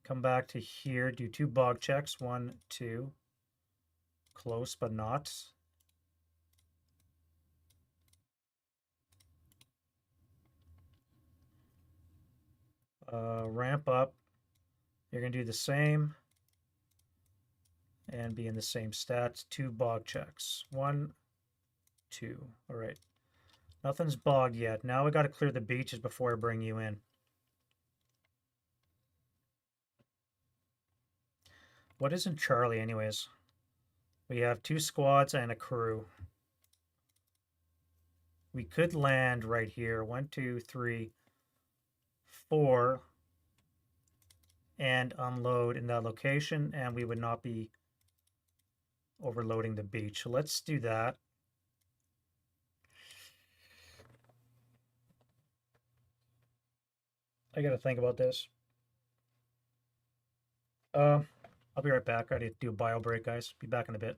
Come back to here. Do 2 bog checks. 1, 2. Close, but not. Ramp up. You're going to do the same. And be in the same stats. 2 bog checks. 1, 2. All right. Nothing's bogged yet. Now we got to clear the beaches before I bring you in. What isn't Charlie anyways? We have 2 squads and a crew. We could land right here. 1, 2, 3, 4, and unload in that location, and we would not be overloading the beach. So let's do that. I gotta think about this. I'll be right back. I need to do a bio break, guys. Be back in a bit.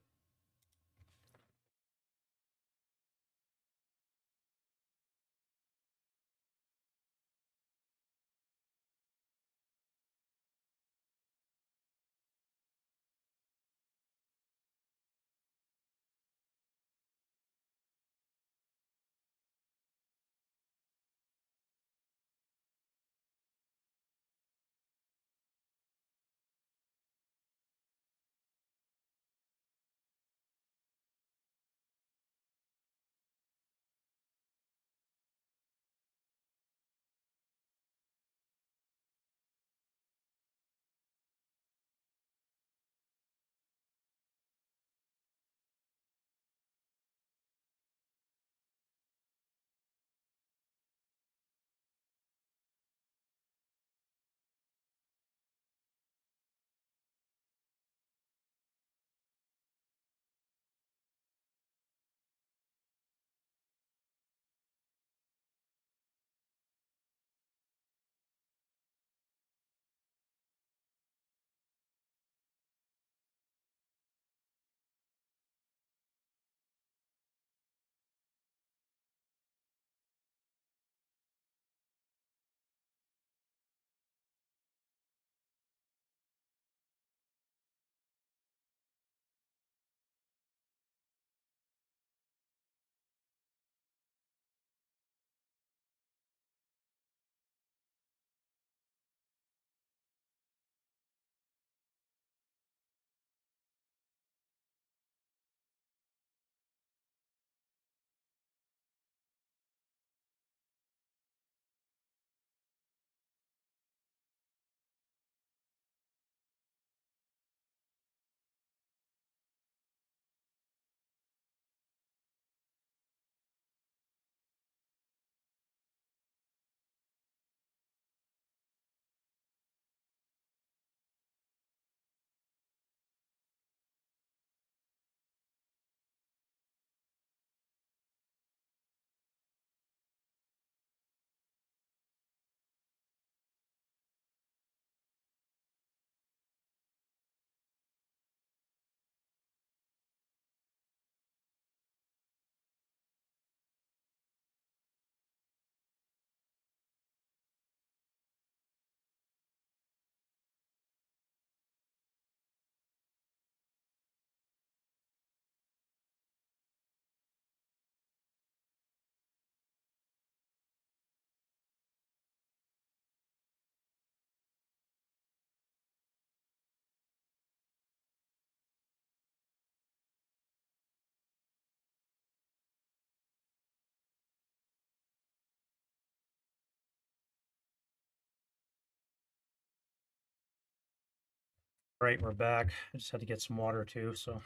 All right, we're back. I just had to get some water too, so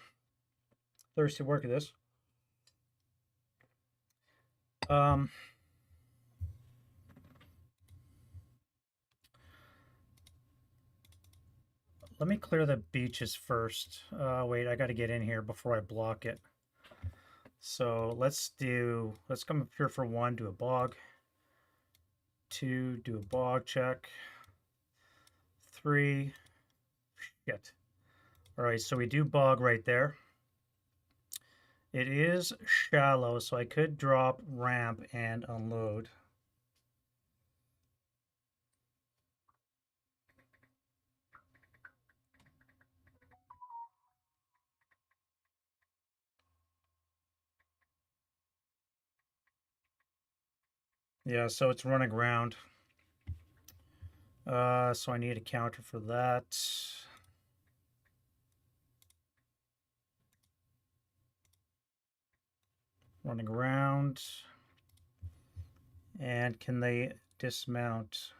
thirsty work of this. Um, Let me clear the beaches first. Wait, I got to get in here before I block it. So let's come up here for 1, do a bog. 2, do a bog check. 3, shit. All right, so we do bog right there. It is shallow, so I could drop ramp and unload. Yeah, so it's running around. So I need a counter for that. Running around. And can they dismount?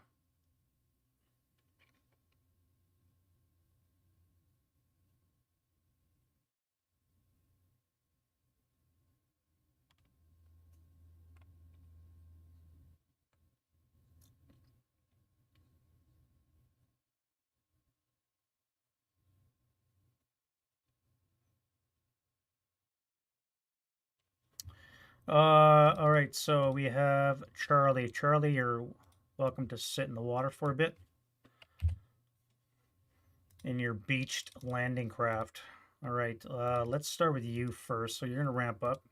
All right, so we have Charlie. Charlie, you're welcome to sit in the water for a bit in your beached landing craft. All right, let's start with you first. So you're going to ramp up.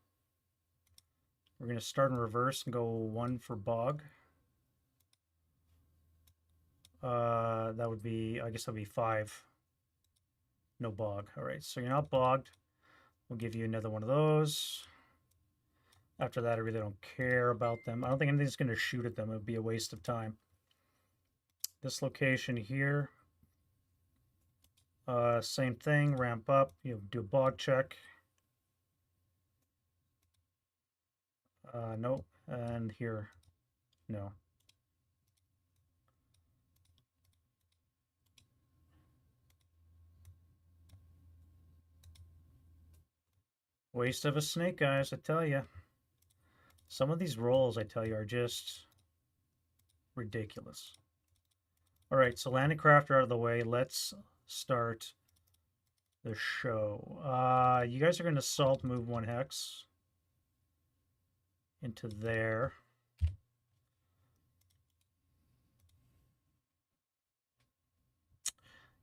We're going to start in reverse and go 1 for bog. That would be, I guess that would be 5. No bog. All right, so you're not bogged. We'll give you another one of those. After that, I really don't care about them. I don't think anything's going to shoot at them. It would be a waste of time. This location here, same thing, ramp up. You do a bog check. No, and here, no. Waste of a snake, guys, I tell you. Some of these rolls, I tell you, are just ridiculous. All right, so landing craft are out of the way. Let's start the show. You guys are going to salt move 1 hex into there.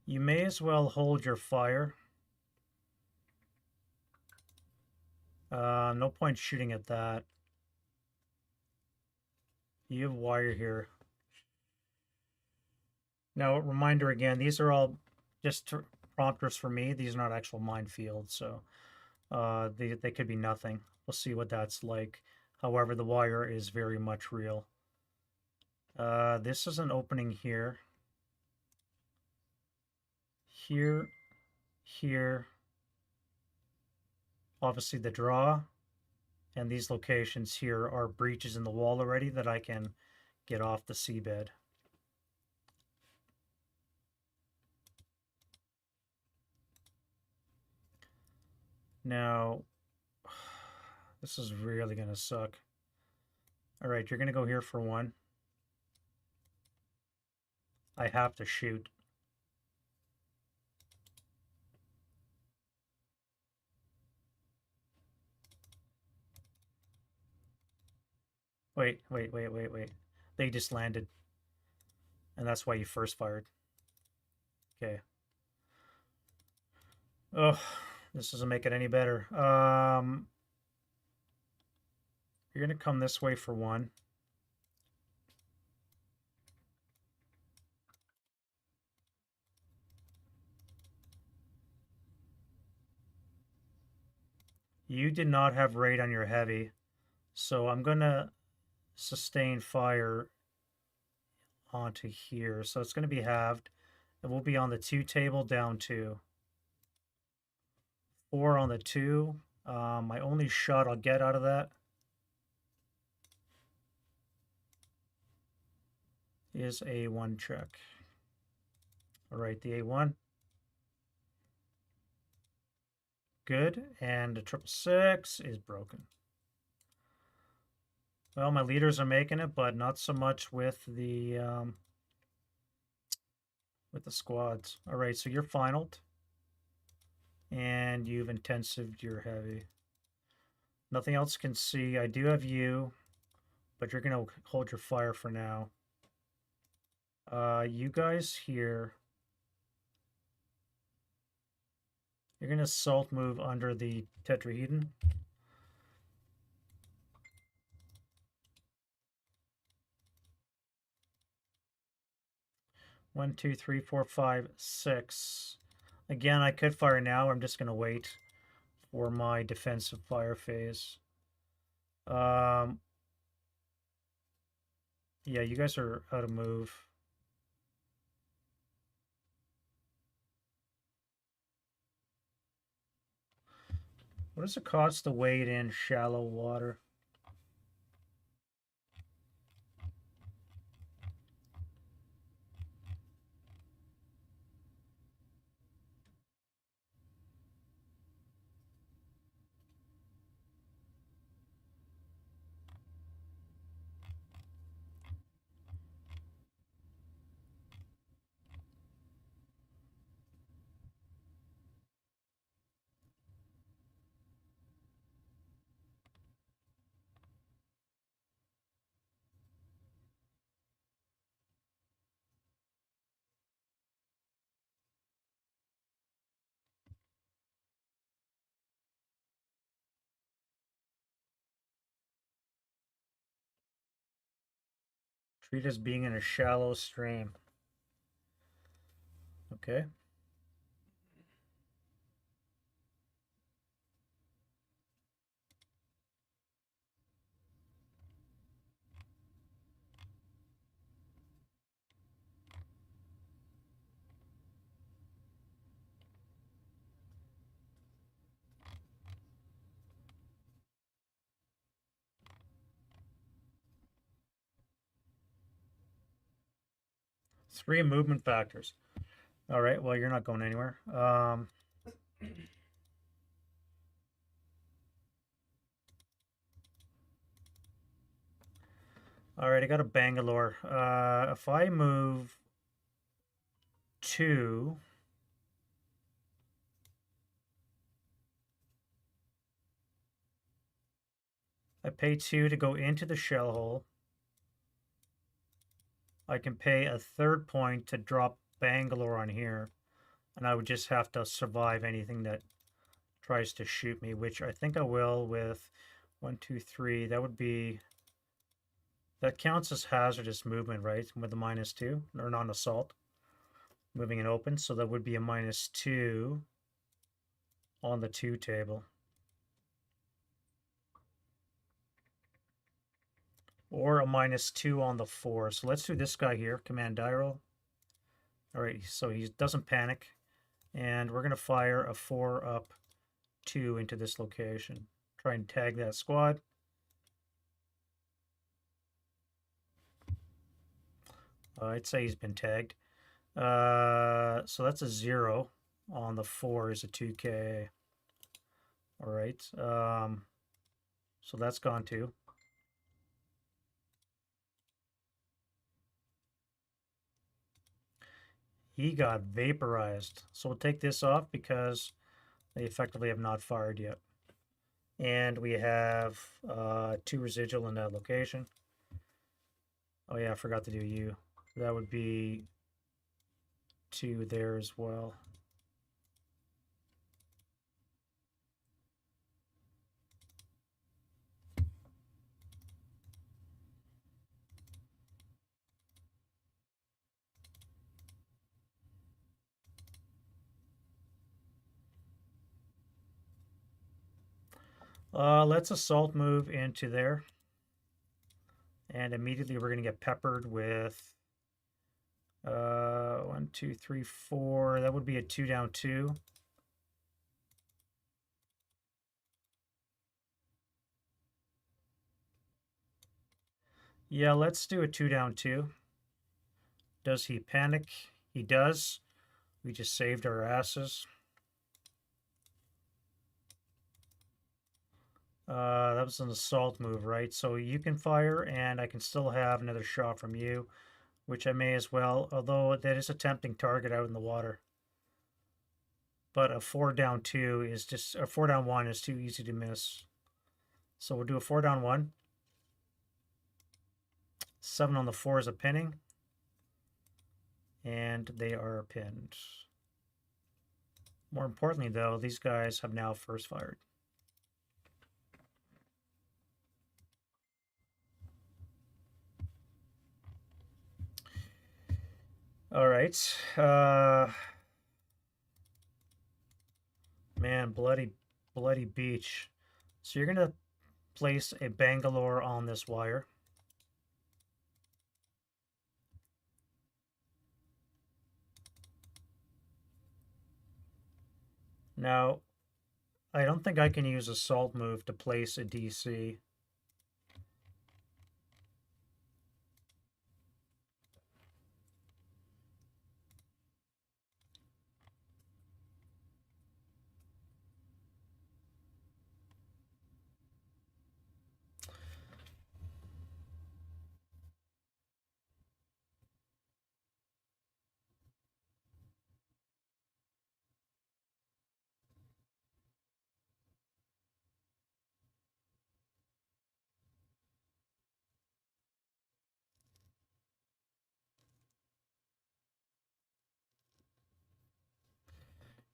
You may as well hold your fire. No point shooting at that. You have wire here. Now, reminder again, these are all just prompters for me. These are not actual minefields, so they could be nothing. We'll see what that's like. However, the wire is very much real. This is an opening here. Here, here. Obviously the draw. And these locations here are breaches in the wall already that I can get off the seabed. Now, this is really going to suck. All right, you're going to go here for 1. I have to shoot. Wait. They just landed. And that's why you first fired. Okay. Oh, this doesn't make it any better. You're going to come this way for 1. You did not have raid on your heavy, so I'm going to sustain fire onto here. So it's going to be halved. And we'll be on the 2 table down 2. 4 on the 2. My only shot I'll get out of that is a 1 check. All right, the A1. Good, and the 666 is broken. Well, my leaders are making it, but not so much with the squads. All right, so you're finaled, and you've intensived your heavy. Nothing else can see. I do have you, but you're gonna hold your fire for now. You guys here, you're gonna salt move under the tetrahedron. One, two, three, four, five, 6. Again, I could fire now. I'm just gonna wait for my defensive fire phase. Yeah, you guys are out of move. What does it cost to wade in shallow water? Treat as being in a shallow stream. Okay. Three movement factors. All right. Well, you're not going anywhere. All right. I got a Bangalore. If I move 2, I pay 2 to go into the shell hole. I can pay a third point to drop Bangalore on here, and I would just have to survive anything that tries to shoot me, which I think I will with 1, 2, 3. That would be, that counts as hazardous movement, right? With a -2 or non-assault, moving it open. So that would be a -2 on the 2 table. Or a -2 on the 4. So let's do this guy here, command die roll. All right, so he doesn't panic. And we're going to fire a 4 up 2 into this location. Try and tag that squad. I'd say he's been tagged. So that's a 0 on the 4 is a 2K. All right. So that's gone too. He got vaporized. So we'll take this off because they effectively have not fired yet. And we have 2 residual in that location. Oh yeah, I forgot to do you. That would be 2 there as well. Let's assault move into there. And immediately we're going to get peppered with 1, 2, 3, 4. That would be a 2 down 2. Yeah, let's do a 2 down 2. Does he panic? He does. We just saved our asses. That was an assault move, right? So you can fire, and I can still have another shot from you, which I may as well, although that is a tempting target out in the water. But a 4 down 2 is just, a 4 down 1 is too easy to miss. So we'll do a 4 down 1. 7 on the 4 is a pinning. And they are pinned. More importantly, though, these guys have now first fired. All right. Man, bloody beach. So you're going to place a Bangalore on this wire. Now, I don't think I can use assault move to place a DC.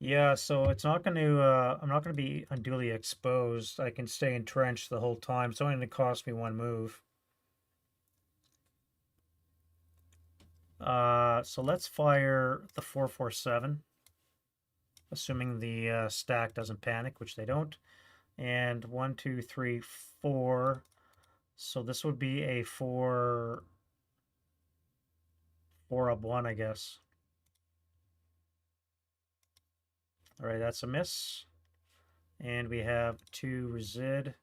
Yeah, so it's not going to, I'm not going to be unduly exposed. I can stay entrenched the whole time. It's only going to cost me 1 move. So let's fire the 447, assuming the stack doesn't panic, which they don't. And 1, 2, 3, 4. So this would be a 4 up 1, I guess. All right, that's a miss. And we have 2 resid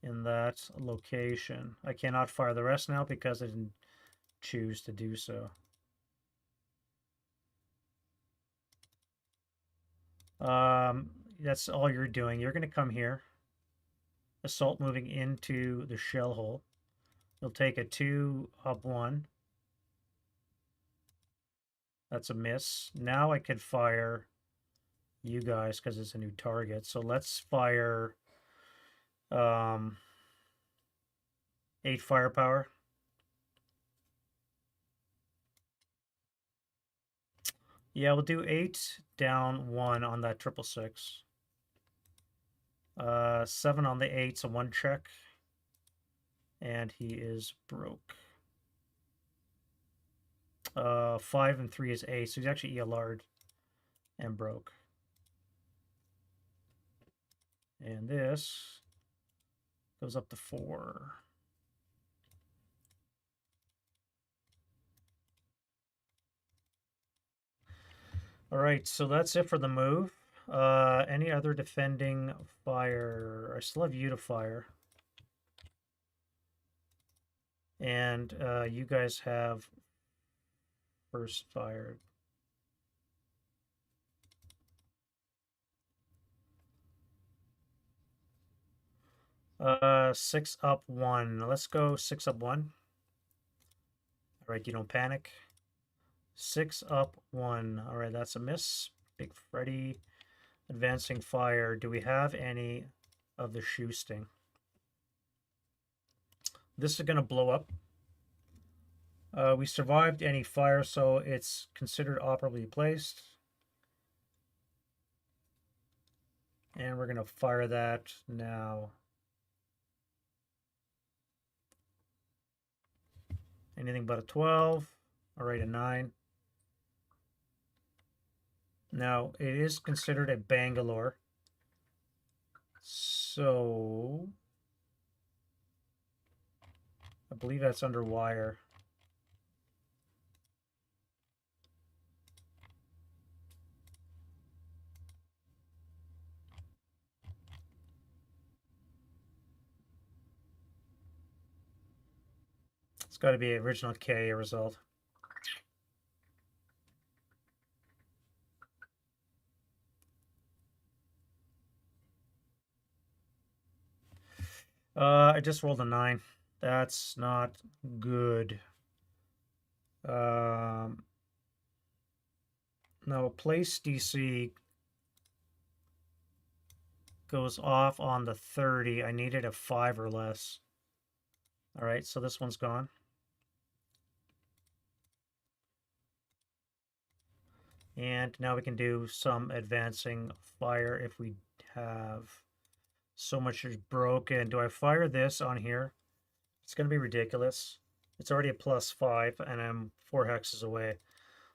in that location. I cannot fire the rest now because I didn't choose to do so. That's all you're doing. You're going to come here. Assault moving into the shell hole. You'll take a 2 up 1. That's a miss. Now I could fire you guys because it's a new target. So let's fire 8 firepower. Yeah, we'll do 8 down 1 on that 666. 7 on the 8, so 1 check. And he is broke. 5 and 3 is 8, so he's actually ELR'd and broke. And this goes up to 4. All right, so that's it for the move. Any other defending fire? I still have you to fire. And you guys have first fire. Six up 1. Let's go 6 up 1. All right, you don't panic. 6 up 1. All right, that's a miss. Big Freddy. Advancing fire. Do we have any of the shoe sting? This is going to blow up. We survived any fire, so it's considered operably placed. And we're going to fire that now. Anything but a 12. All right, a 9. Now, it is considered a Bangalore. So, I believe that's under wire. It's got to be original K result. I just rolled a 9. That's not good. No, place DC goes off on the 30. I needed a 5 or less. All right, so this one's gone. And now we can do some advancing fire if we have so much is broken. Do I fire this on here? It's going to be ridiculous. It's already a +5 and I'm 4 hexes away.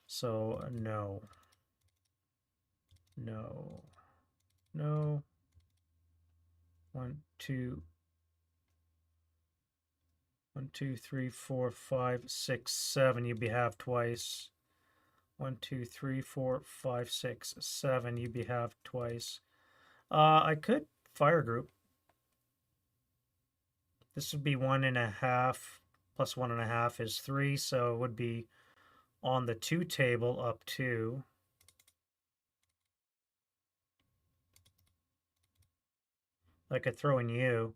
So no. No. No. 1, 2. 1, 2, 3, 4, 5, 6, 7. You behalf twice. 1, 2, 3, 4, 5, 6, 7. You behalf twice. I could fire group. This would be 1.5 plus 1.5 is 3, so it would be on the 2 table up 2. I could throw in you.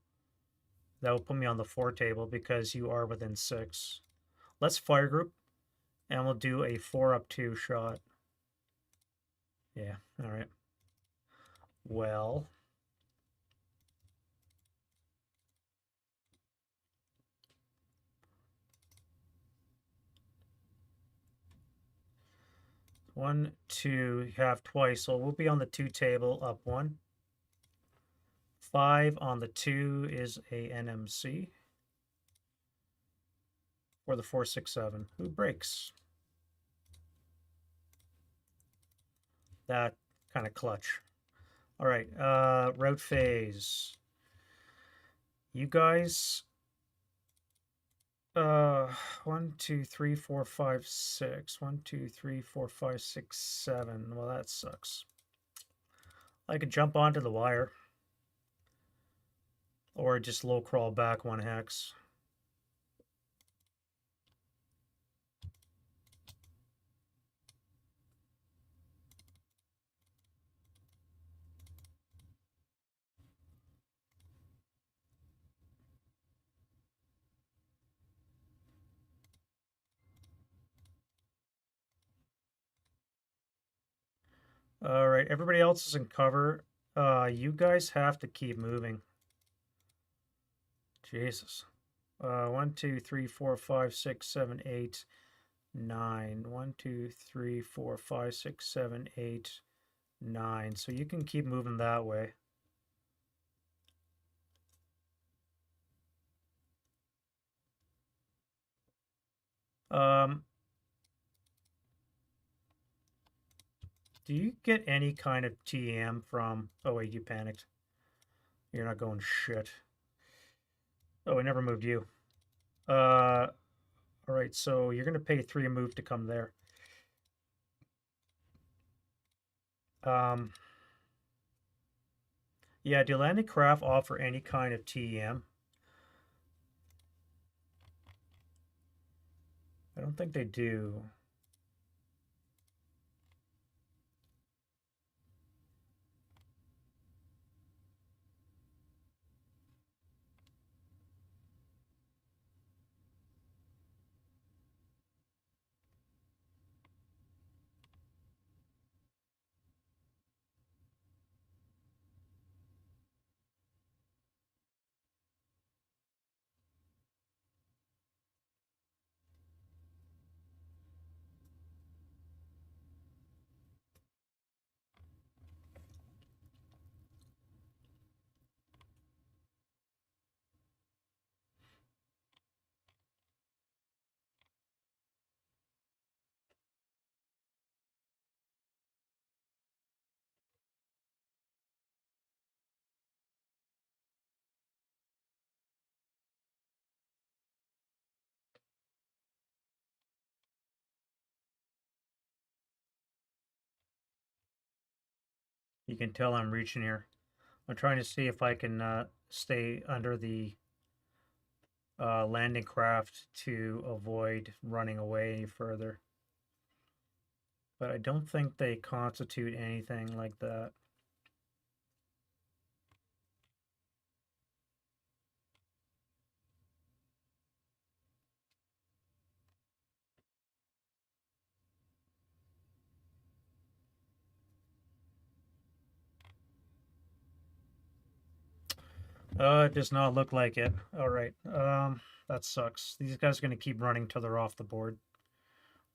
That would put me on the 4 table because you are within 6. Let's fire group, and we'll do a 4 up 2 shot. Yeah, all right. Well, one, 2, you have twice, so we'll be on the 2 table up 1. 5 on the 2 is a NMC for the 4, 6, 7. Who breaks? That kind of clutch. All right, route phase. You guys, 1, 2, 3, 4, 5, 6. 1, 2, 3, 4, 5, 6, 7. Well, that sucks. I could jump onto the wire. Or just low crawl back 1 hex. All right, everybody else is in cover. You guys have to keep moving. Jesus. 1, 2, 3, 4, 5, 6, 7, 8, 9. 1, 2, 3, 4, 5, 6, 7, 8, 9. So you can keep moving that way. Do you get any kind of TM from... Oh, wait, you panicked. You're not going shit. Oh, I never moved you. All right, so you're going to pay 3 a move to come there. Yeah, do landing craft offer any kind of TM? I don't think they do. You can tell I'm reaching here. I'm trying to see if I can stay under the landing craft to avoid running away any further. But I don't think they constitute anything like that. It does not look like it. All right. That sucks. These guys are going to keep running till they're off the board.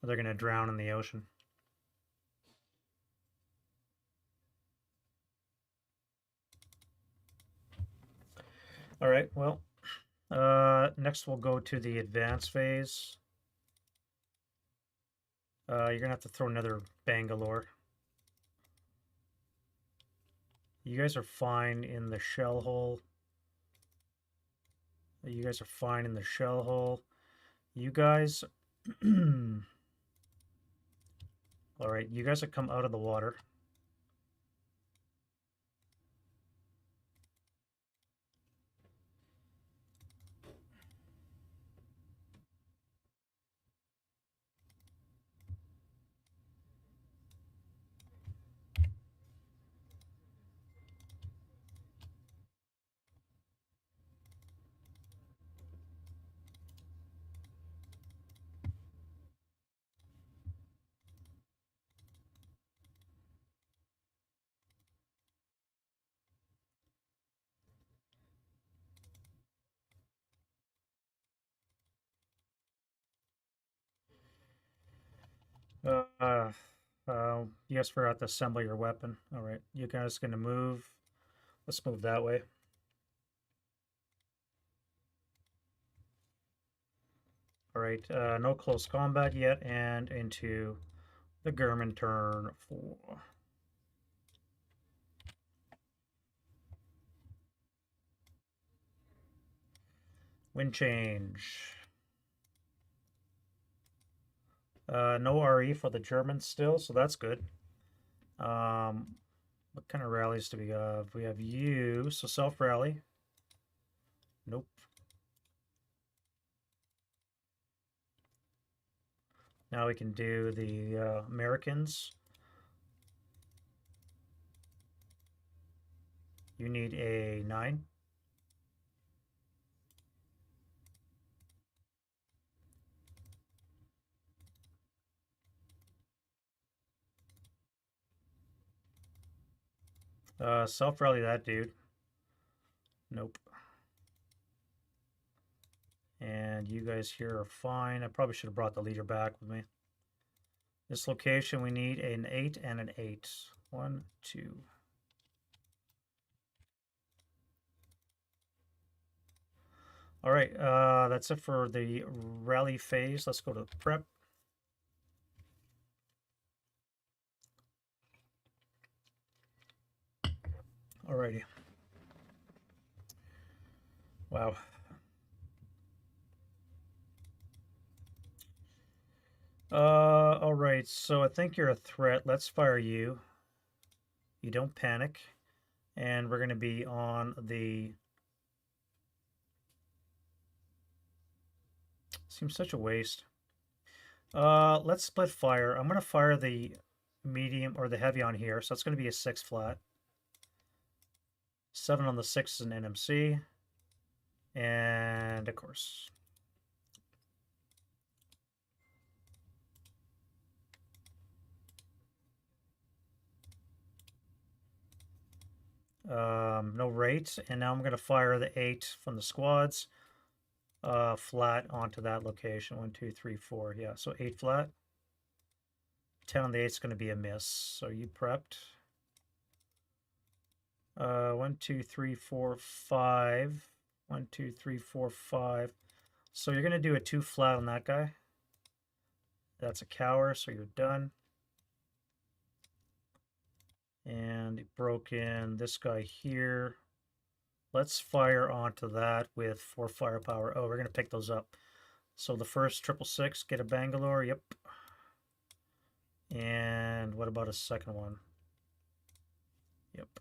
Or they're going to drown in the ocean. All right. Well, next we'll go to the advance phase. You're going to have to throw another Bangalore. You guys are fine in the shell hole. You guys are fine in the shell hole. You guys... Alright, you guys have come out of the water. You guys forgot to assemble your weapon. Alright, you guys gonna move. Let's move that way. Alright, no close combat yet, and into the German turn 4. Wind change. No RE for the Germans still, so that's good. What kind of rallies do we have? We have you, so self-rally. Nope. Now we can do the Americans. You need a 9. Self-rally that dude. Nope. And you guys here are fine. I probably should have brought the leader back with me. This location, we need an 8 and an 8. 1, 2. All right, that's it for the rally phase. Let's go to prep. Alrighty. Wow. All right. So I think you're a threat. Let's fire you. You don't panic, and we're gonna be on the. Seems such a waste. Let's split fire. I'm gonna fire the medium or the heavy on here, so it's gonna be a 6 flat. 7 on the 6 is an NMC, and of course. No rate, and now I'm going to fire the 8 from the squads flat onto that location. 1, 2, 3, 4. Yeah, so 8 flat. 10 on the 8 is going to be a miss. So you prepped. 1, 2, 3, 4, 5. 1, 2, 3, 4, 5. So you're going to do a 2 flat on that guy. That's a cower, so you're done. And it broke in this guy here. Let's fire onto that with 4 firepower. Oh, we're going to pick those up. So the first 666, get a Bangalore. Yep. And what about a second one? Yep.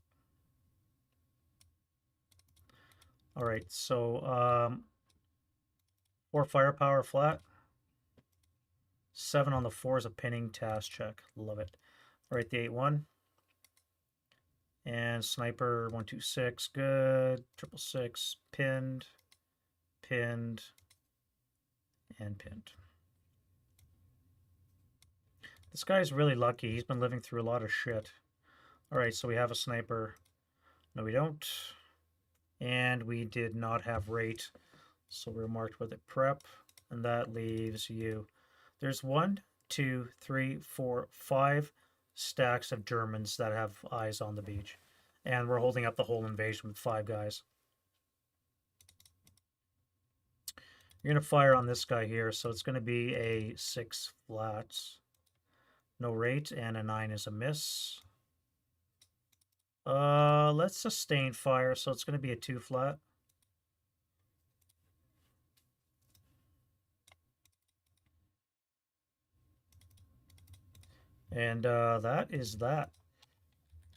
All right, so 4 firepower flat. 7 on the 4 is a pinning task check. Love it. All right, the 8-1. And sniper 126, good. 666, pinned, pinned, and pinned. This guy's really lucky. He's been living through a lot of shit. All right, so we have a sniper. No, we don't. And we did not have rate, so we're marked with a prep, and that leaves you. There's 1, 2, 3, 4, 5 stacks of Germans that have eyes on the beach, and we're holding up the whole invasion with 5 guys. You're going to fire on this guy here, so it's going to be a 6 flat. No rate, and a 9 is a miss. Let's sustain fire, so it's going to be a 2 flat. And that is that.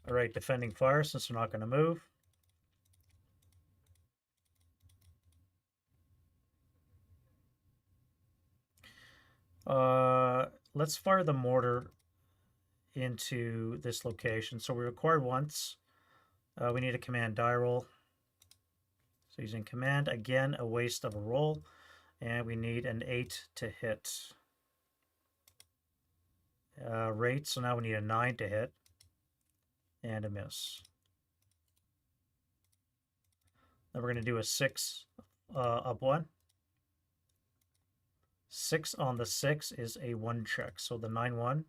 All right, defending fire, since we're not going to move. Let's fire the mortar into this location. So we required once. We need a command die roll. So using command, again, a waste of a roll. And we need an 8 to hit. Rate, so now we need a 9 to hit. And a miss. Then we're going to do a 6 up 1. 6 on the 6 is a 1 check. So the 9-1.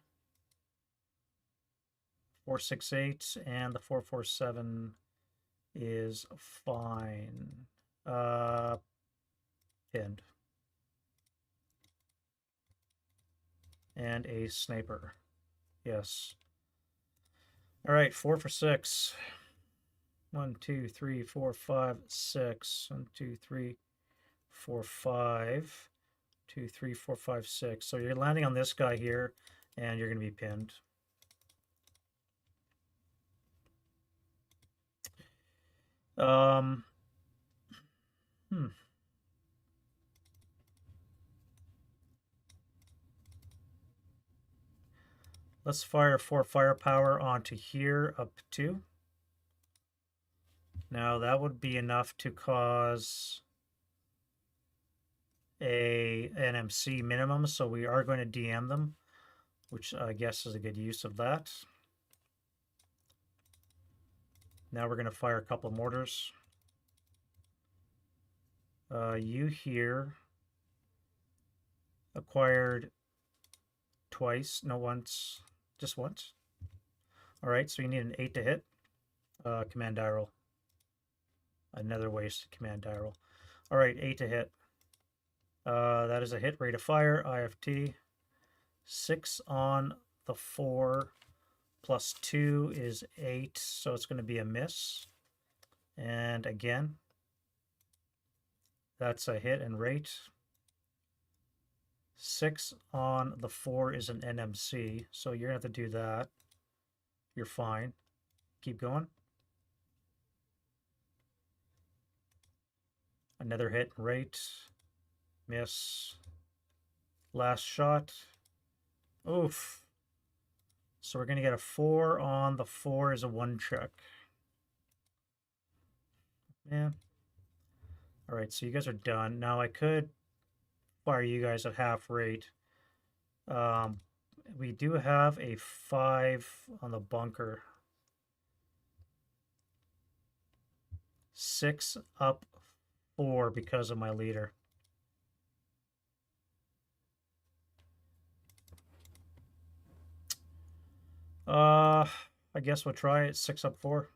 468 and the 447 is fine. Pinned. And a sniper. Yes. All right, 4 for 6. 1, 2, 3, 4, 5, 6. 1, 2, 3, 4, 5, 2, 3, 4, 5, 6. So you're landing on this guy here, and you're going to be pinned. Hmm. Let's fire 4 firepower onto here up 2. Now that would be enough to cause a NMC minimum, so we are going to DM them, which I guess is a good use of that. Now we're going to fire a couple of mortars. You here acquired twice, no once, just once. All right, so you need an 8 to hit. Command die roll. Another wasted command die roll. All right, 8 to hit. That is a hit. Rate of fire, IFT. 6 on the 4 plus 2 is 8, so it's going to be a miss. And again, that's a hit and rate. 6 on the 4 is an NMC, so you're going to have to do that. You're fine. Keep going. Another hit and rate. Miss. Last shot. Oof. So we're going to get a 4 on the 4 is a 1 check. Yeah. All right, so you guys are done. Now I could fire you guys at half rate. We do have a 5 on the bunker. 6 up 4 because of my leader. I guess we'll try it. 6 up 4.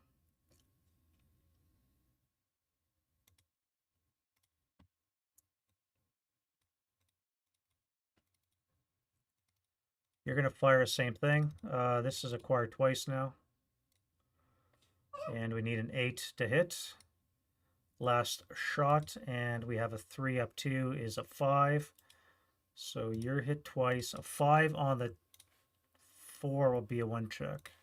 You're going to fire the same thing. This is acquired twice now. And we need an 8 to hit. Last shot, and we have a 3 up 2 is a 5. So you're hit twice. A 5 on the 4 will be a 1 check.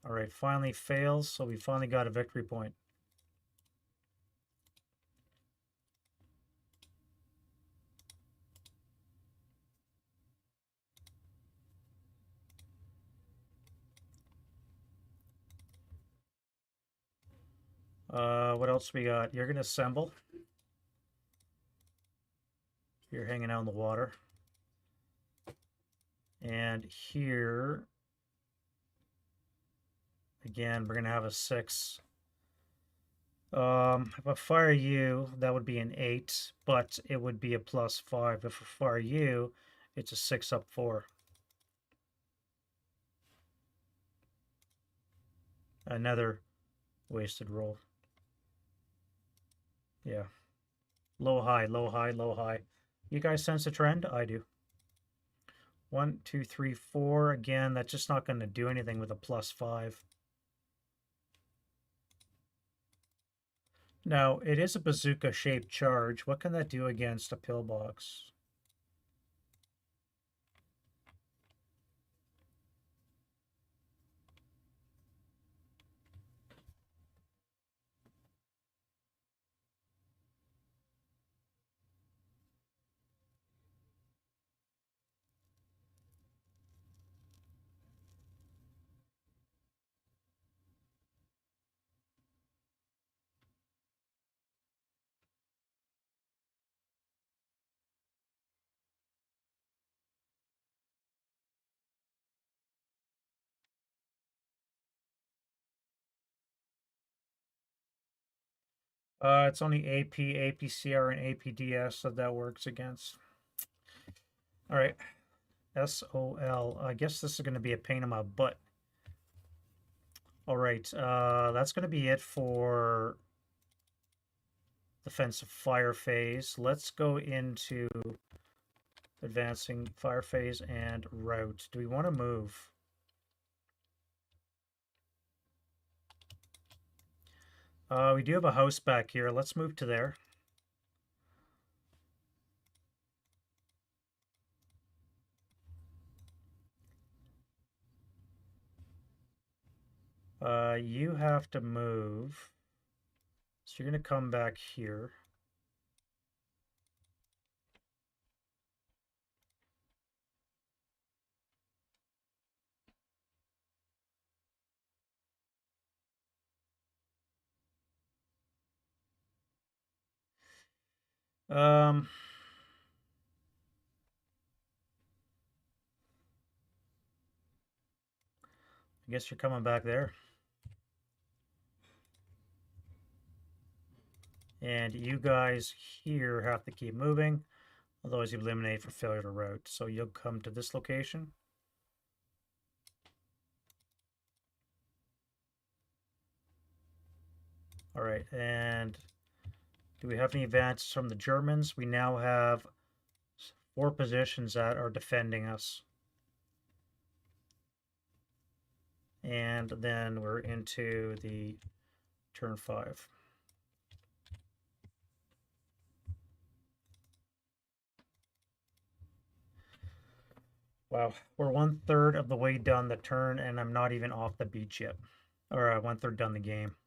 All right, finally fails, so we finally got a victory point. What else we got? You're going to assemble. You're hanging out in the water. And here, again, we're going to have a 6. If I fire you, that would be an 8, but it would be a +5. If I fire you, it's a 6 up 4. Another wasted roll. Yeah. Low, high, low, high, low, high. You guys sense a trend? I do. 1, 2, 3, 4. Again, that's just not going to do anything with a +5. Now, it is a bazooka-shaped charge. What can that do against a pillbox? It's only AP, APCR, and APDS that works against. All right, SOL. I guess this is going to be a pain in my butt. All right, that's going to be it for defensive fire phase. Let's go into advancing fire phase and route. Do we want to move? We do have a house back here. Let's move to there. You have to move. So you're going to come back here. Um, I guess you're coming back there. And you guys here have to keep moving. Otherwise, you eliminate for failure to route. So you'll come to this location. All right, and do we have any advances from the Germans? We now have 4 positions that are defending us. And then we're into the turn 5. Wow, we're 1/3 of the way down the turn, and I'm not even off the beach yet. Or 1/3 done the game.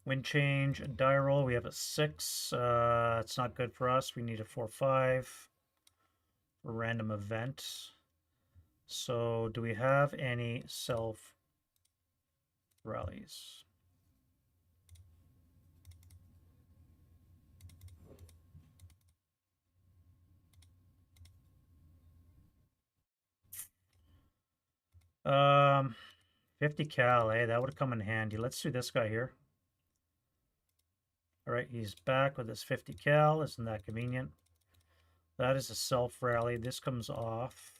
Wind change, die roll. We have a 6. It's not good for us. We need a 4/5 for random event. So, do we have any self rallies? Um, 50 cal, eh? That would have come in handy. Let's do this guy here. All right, he's back with his 50 cal. Isn't that convenient? That is a self rally. This comes off.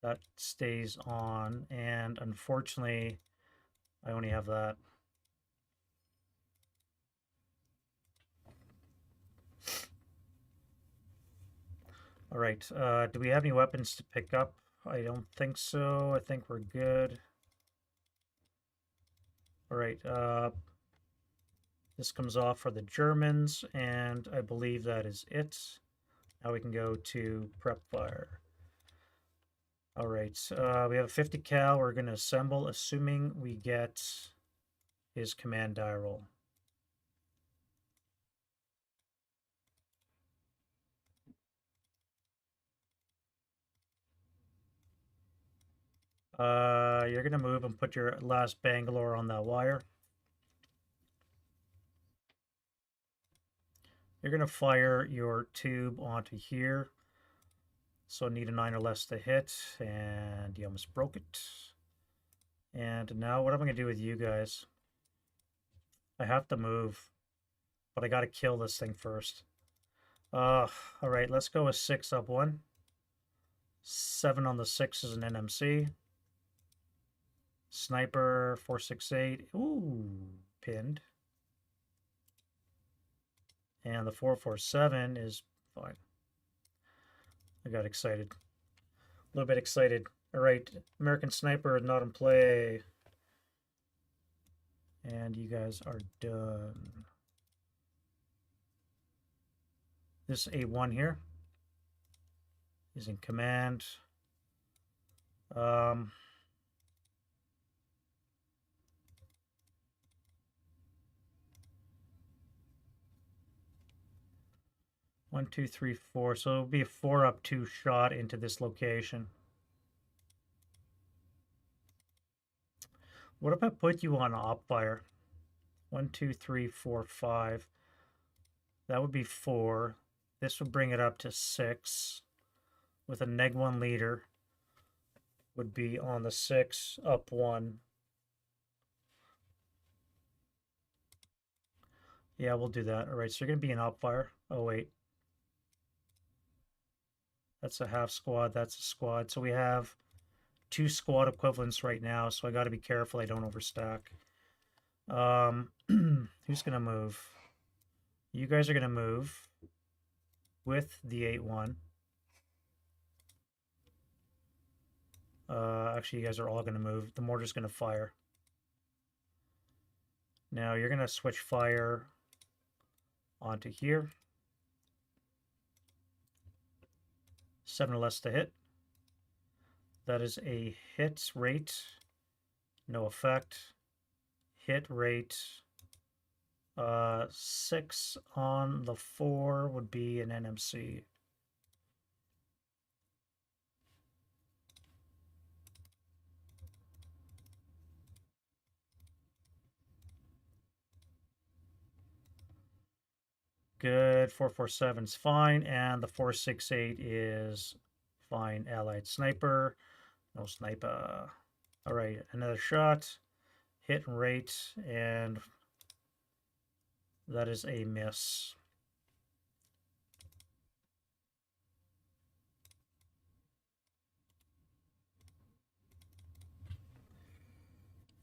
That stays on. And unfortunately, I only have that. All right. Do we have any weapons to pick up? I don't think so. I think we're good. All right. This comes off for the Germans, and I believe that is it. Now we can go to prep fire. All right. We have a 50 cal. We're going to assemble, assuming we get his command die roll. You're going to move and put your last Bangalore on that wire. You're going to fire your tube onto here. So need a 9 or less to hit, and you almost broke it. And now what am I going to do with you guys? I have to move, but I got to kill this thing first. All right, let's go with 6 up 1. 7 on the 6 is an NMC. Sniper 468. Ooh, pinned. And the 447 is fine. I got excited. A little bit excited. All right, American Sniper is not in play. And you guys are done. This A1 here is in command. 1, 2, 3, 4. So it'll be a 4 up 2 shot into this location. What if I put you on op fire? 1, 2, 3, 4, 5. That would be 4. This would bring it up to 6. With a -1 leader would be on the 6 up 1. Yeah, we'll do that. All right, so you're going to be an op fire. Oh, wait. That's a half squad. That's a squad. So we have 2 squad equivalents right now, so I got to be careful I don't overstack. Who's going to move? You guys are going to move with the 8-1. Actually, you guys are all going to move. The mortar's going to fire. Now you're going to switch fire onto here. 7 or less to hit. That is a hit rate, no effect. Hit rate 6 on the 4 would be an NMC. Good. 447 is fine, and the 468 is fine. Allied sniper, no sniper. All right, another shot, hit and rate, and that is a miss.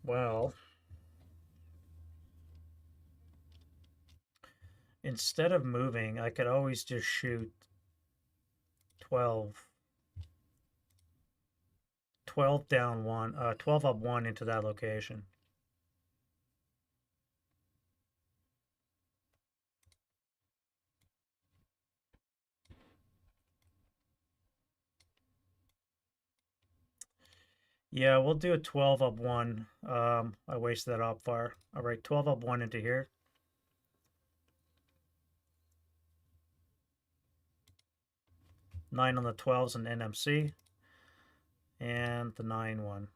Well, instead of moving, I could always just shoot 12. 12 down 1, 12 up 1 into that location. Yeah, we'll do a 12 up 1. I wasted that op fire. All right, 12 up 1 into here. Nine on the 12s and NMC. And the 9-1.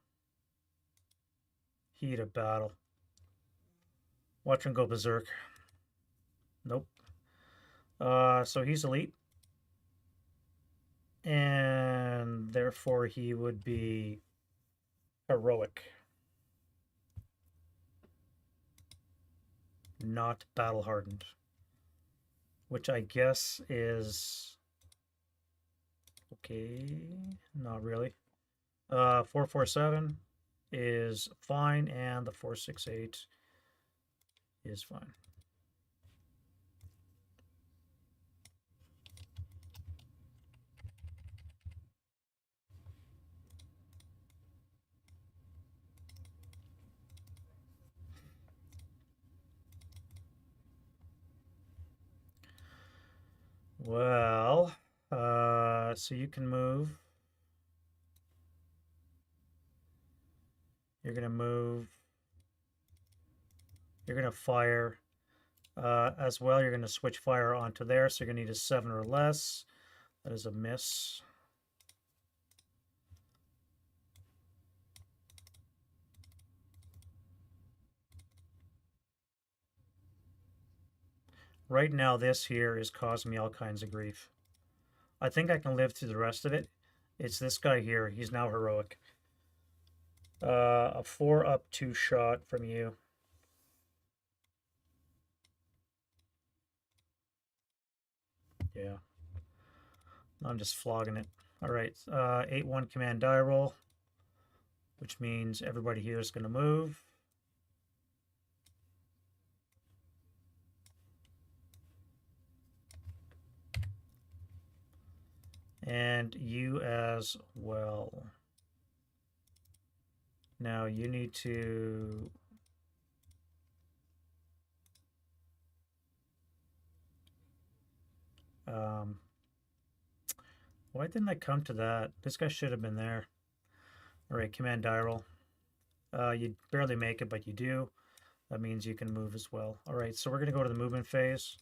Heat of battle. Watch him go berserk. Nope. So he's elite. And therefore he would be heroic. Not battle hardened. Which I guess is okay. Not really. 447 is fine, and the 468 is fine. Well, so you can move. You're going to move. You're going to fire. As well, you're going to switch fire onto there, so you're going to need a 7 or less. That is a miss. Right now, this here is causing me all kinds of grief. I think I can live through the rest of it. It's this guy here. He's now heroic. A 4 up 2 shot from you. Yeah. I'm just flogging it. All right. 8-1 command die roll, which means everybody here is going to move. And you as well. Now you need to why didn't I come to that? This guy should have been there. All right, command die roll. You barely make it, but you do. That means you can move as well. All right, so we're going to go to the movement phase.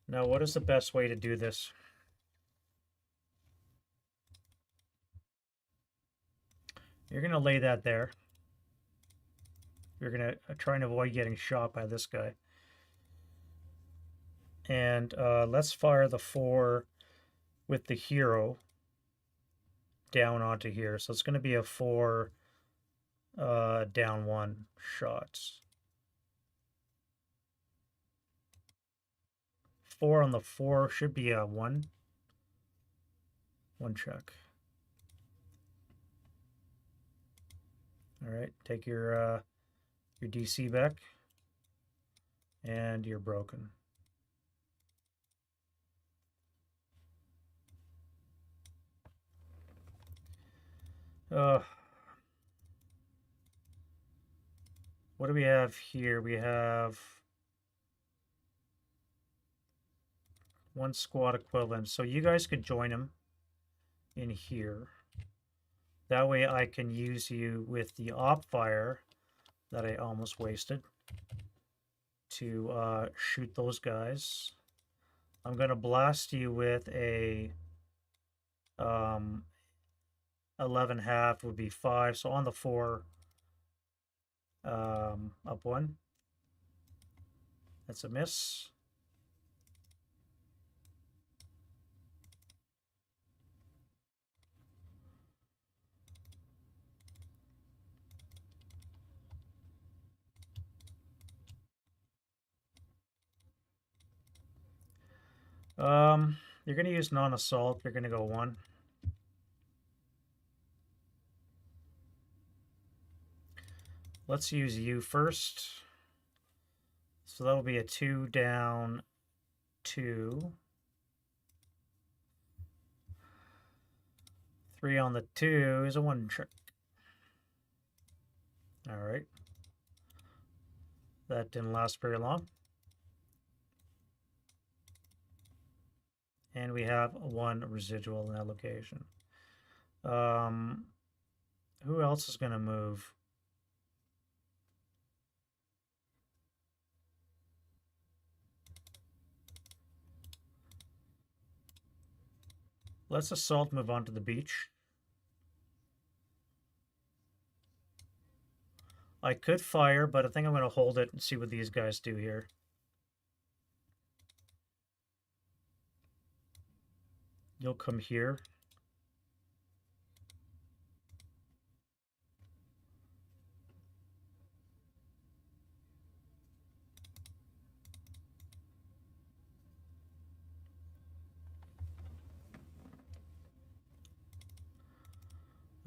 Now, what is the best way to do this? You're going to lay that there. You're going to try and avoid getting shot by this guy. And let's fire the 4 with the hero down onto here. So it's going to be a 4 down 1 shots. 4 on the 4 should be a 1. 1 check. All right, take your DC back, and you're broken. What do we have here? We have 1 squad equivalent. So you guys could join him in here. That way I can use you with the op fire that I almost wasted to shoot those guys. I'm going to blast you with a 11 half would be 5. So on the 4, up 1. That's a miss. You're going to use non-assault. You're going to go 1. Let's use you first. So that'll be a 2 down 2. 3 on the 2 is a 1 trick. All right. That didn't last very long. And we have 1 residual in that location. Who else is going to move? Let's assault move on to the beach. I could fire, but I think I'm going to hold it and see what these guys do here. You'll come here.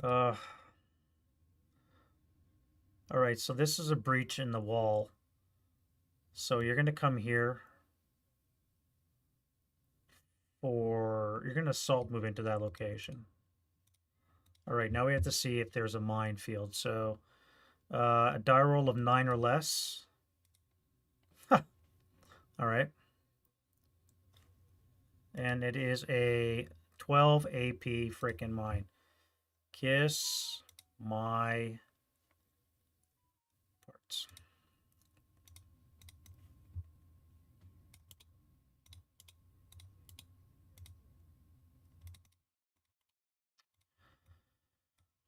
All right, so this is a breach in the wall. So you're going to come here you're going to assault move into that location. All right, now we have to see if there's a minefield. So a die roll of 9 or less. All right. And it is a 12 AP freaking mine. Kiss my parts.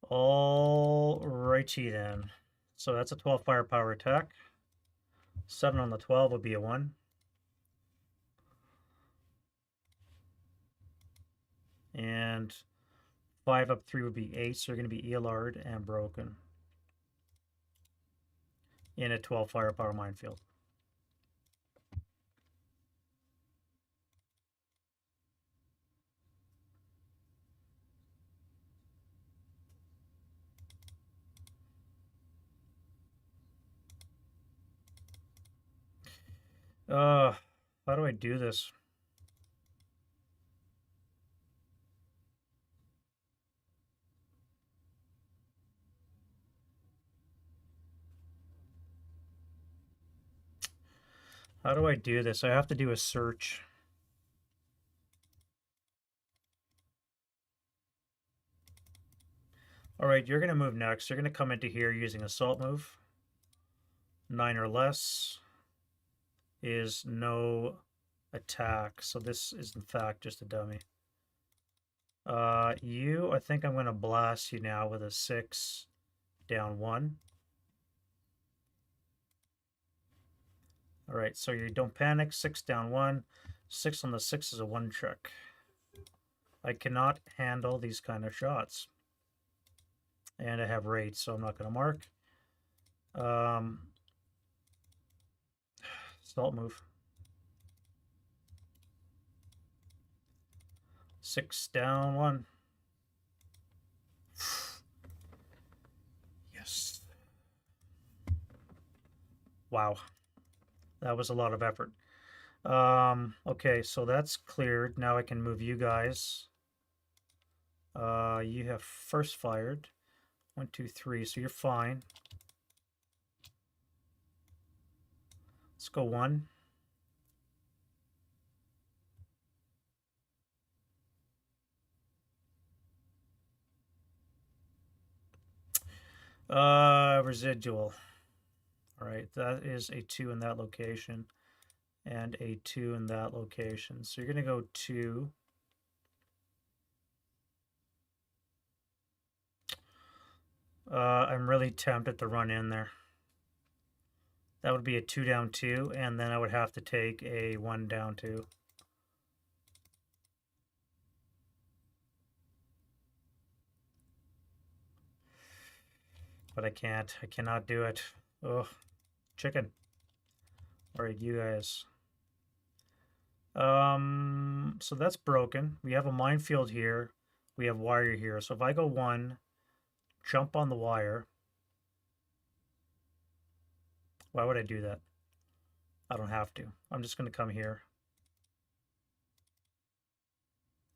All righty then. So that's a 12 firepower attack. 7 on the 12 would be a 1. And 5 up 3 would be 8. So you're going to be ELR'd and broken in a 12 firepower minefield. How do I do this? How do I do this? I have to do a search. All right, you're going to move next. You're going to come into here using assault move. 9 or less is no attack. So this is in fact just a dummy. I think I'm going to blast you now with a 6 down 1. All right, so you don't panic. 6 down 1. 6 on the 6 is a 1 trick. I cannot handle these kind of shots. And I have rate, so I'm not going to mark. Assault move. 6 down 1. Yes. Wow. That was a lot of effort. Okay, so that's cleared. Now I can move you guys. You have first fired. 1, 2, 3, so you're fine. Let's go 1. Residual. All right, that is a 2 in that location and a 2 in that location. So you're going to go 2. I'm really tempted to run in there. That would be a 2 down 2, and then I would have to take a 1 down 2. But I can't. I cannot do it. Ugh. Chicken. Alright, you guys. So that's broken. We have a minefield here. We have wire here. So if I go 1, jump on the wire. Why would I do that? I don't have to. I'm just going to come here.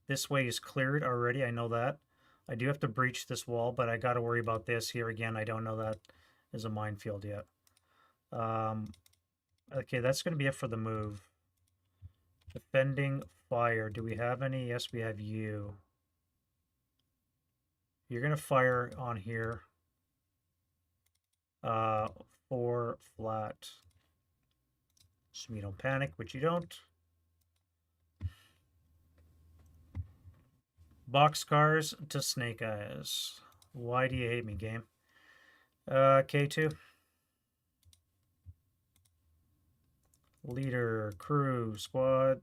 This way is cleared already. I know that. I do have to breach this wall, but I got to worry about this here again. I don't know that is a minefield yet. Okay, that's going to be it for the move. Defending fire. Do we have any? Yes, we have you. You're going to fire on here. 4 flat. So you don't panic, which you don't. Boxcars to Snake Eyes. Why do you hate me, game? K2. Leader, crew, squad.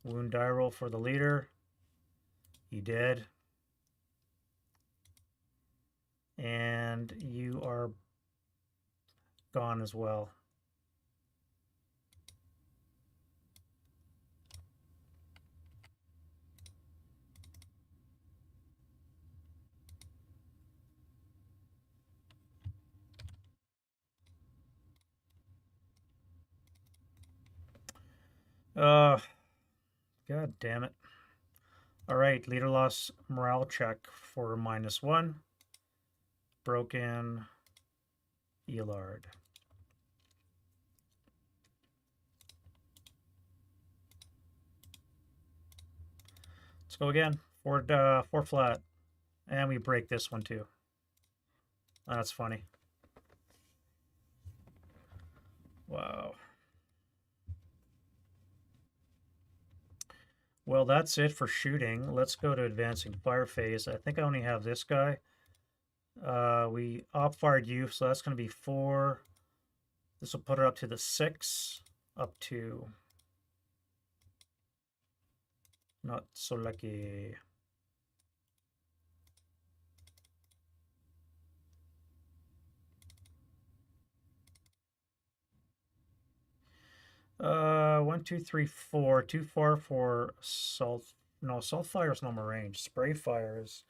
Wound die roll for the leader. He dead. And you are gone as well. God damn it. Alright, leader loss morale check for -1. Broken Elard. Let's go again. 4 flat. And we break this one too. That's funny. Wow. Well, that's it for shooting. Let's go to advancing fire phase. I think I only have this guy. We op-fired you, so that's going to be 4. This will put it up to the 6. Up to... Not so lucky. One, two, three, 4. Too far for salt. No, salt fire is no more range. Spray fire is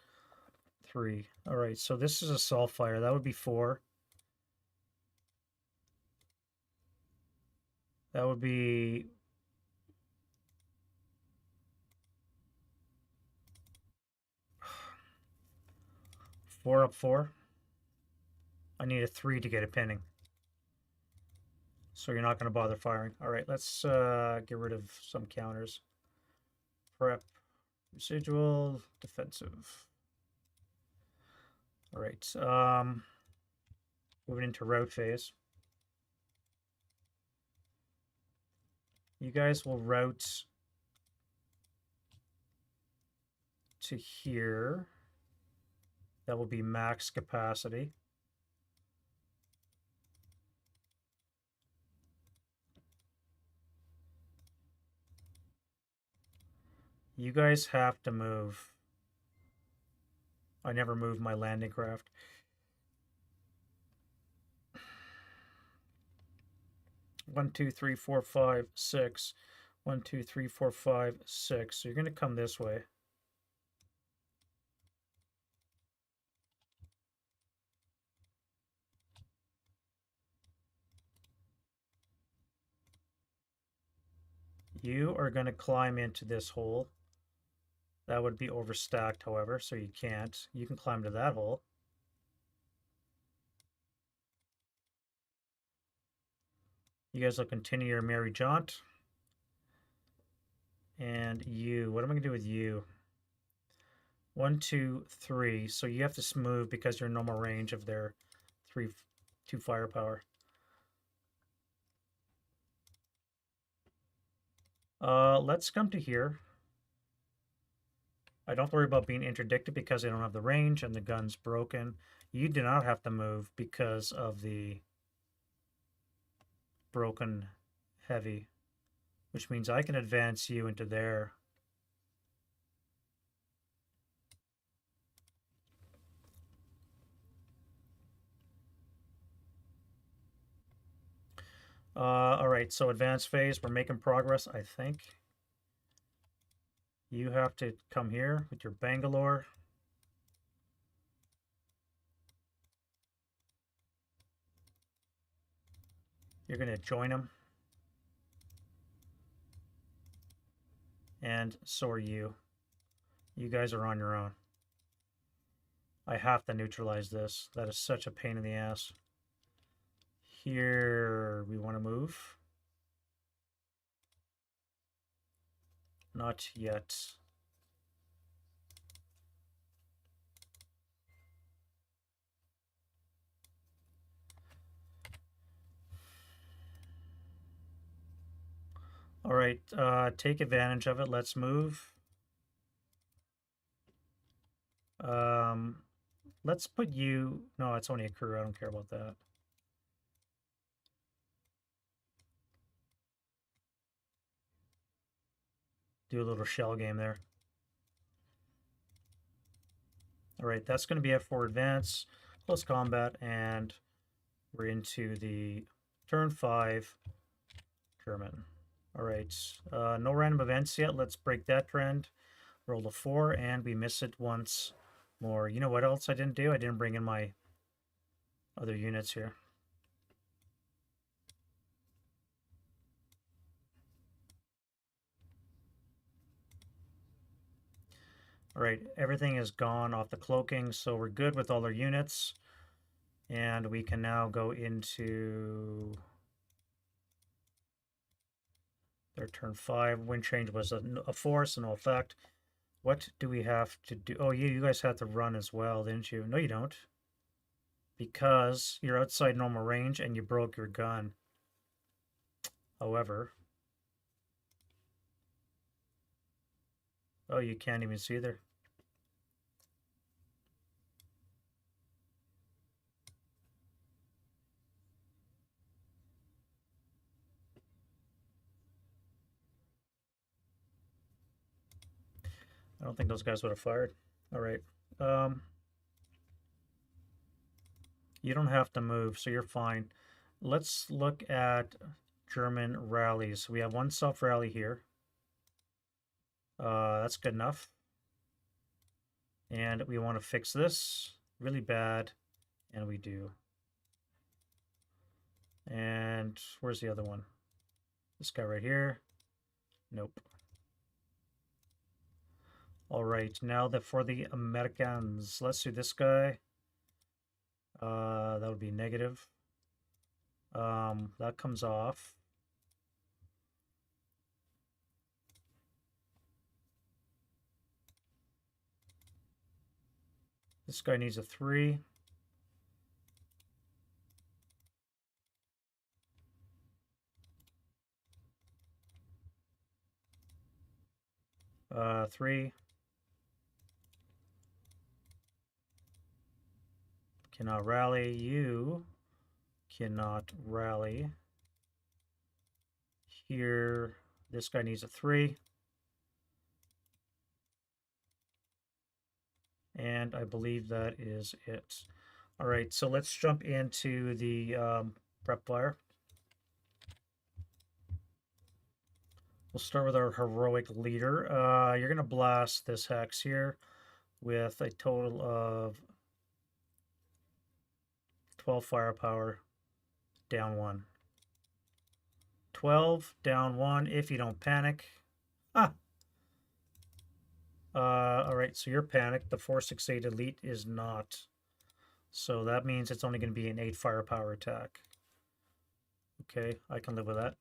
3. All right, so this is a salt fire. That would be 4. That would be... Four up 4. I need a 3 to get a pinning. So you're not going to bother firing. All right, let's get rid of some counters. Prep, residual, defensive. All right, moving into route phase. You guys will route to here. That will be max capacity. You guys have to move. I never moved my landing craft. One, two, three, four, 5, 6. 1, 2, 3, 4, 5, 6. So you're going to come this way. You are going to climb into this hole. That would be overstacked, however, so you can't. You can climb to that hole. You guys will continue your merry jaunt. And you, what am I going to do with you? 1, 2, 3. So you have to move because you're in normal range of their 2 firepower. Let's come to here. I don't have to worry about being interdicted because I don't have the range and the gun's broken. You do not have to move because of the broken heavy, which means I can advance you into there. All right, so advanced phase, we're making progress, I think. You have to come here with your Bangalore. You're going to join them. And so are you. You guys are on your own. I have to neutralize this. That is such a pain in the ass. Here, we want to move. Not yet. All right, take advantage of it. Let's move. Let's put you... No, it's only a crew. I don't care about that. Do a little shell game there. All right, that's going to be it for advance, close combat, and we're into the turn 5 German. All right, no random events yet. Let's break that trend. Roll a 4, and we miss it once more. You know what else I didn't do? I didn't bring in my other units here. All right, everything is gone off the cloaking, so we're good with all our units. And we can now go into their turn 5. Wind change was a force, no effect. What do we have to do? Oh, you guys had to run as well, didn't you? No, you don't. Because you're outside normal range and you broke your gun. However... Oh, you can't even see there. I don't think those guys would have fired. All right. You don't have to move, so you're fine. Let's look at German rallies. We have one self-rally here. That's good enough. And we want to fix this really bad, and we do. And where's the other one? This guy right here. Nope. All right, now for the Americans. Let's do this guy. That would be negative. That comes off. This guy needs a 3. Three. Cannot rally. You cannot rally. Here, this guy needs a 3. And I believe that is it. All right, so let's jump into the prep fire. We'll start with our heroic leader. You're going to blast this hex here with a total of 12 firepower, down 1. 12, down 1, if you don't panic. Ah! All right, so you're panicked. The 468 Elite is not. So that means it's only going to be an 8 firepower attack. Okay, I can live with that.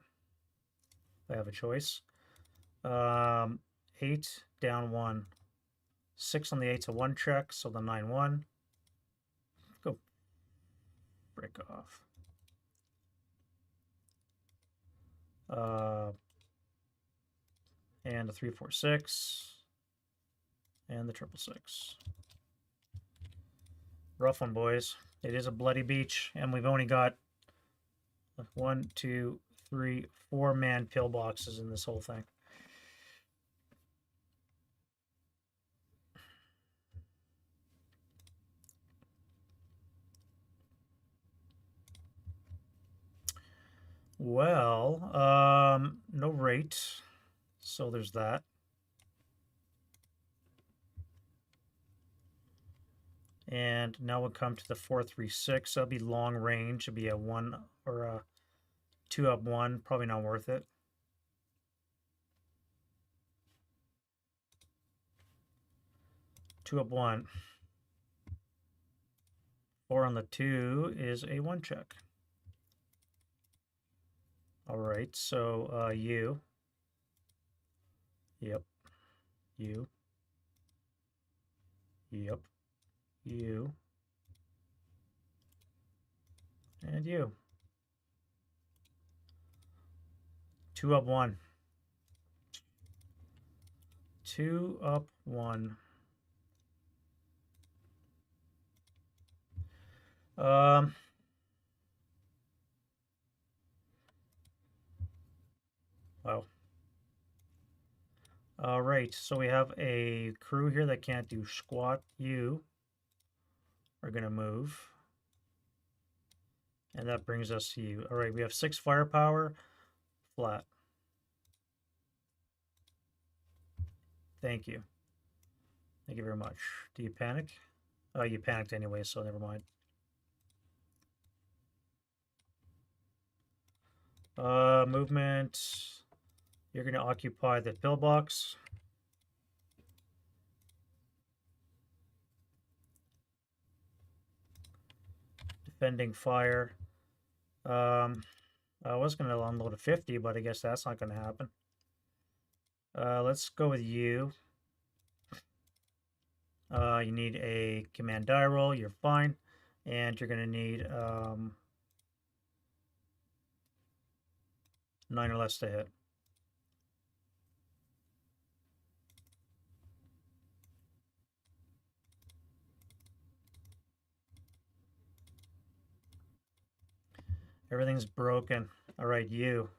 I have a choice. 8, down 1. 6 on the 8's a 1 check, so the 9-1. Go break off. And the 3-4-6. And the 6-6. Rough one, boys. It is a bloody beach, and we've only got 1, 2, 3, 4 man pillboxes in this whole thing. Well, no rate, so there's that. And now we'll come to the 4-3-6. That'll be long range. It'll be a 1 or a 2 up 1. Probably not worth it. Two up 1. 4 on the 2 is a 1 check. All right, so you. Yep. You. Yep. You. And you. 2 up 1. 2 up 1. Wow. All right, so we have a crew here that can't do squat. You are going to move. And that brings us to you. All right, we have 6 firepower, flat. Thank you. Thank you very much. Do you panic? Oh, you panicked anyway, so never mind. Movement. You're going to occupy the pillbox. Defending fire. I was going to unload a 50, but I guess that's not going to happen. Let's go with you. You need a command die roll. You're fine. And you're going to need 9 or less to hit. Everything's broken. All right, you.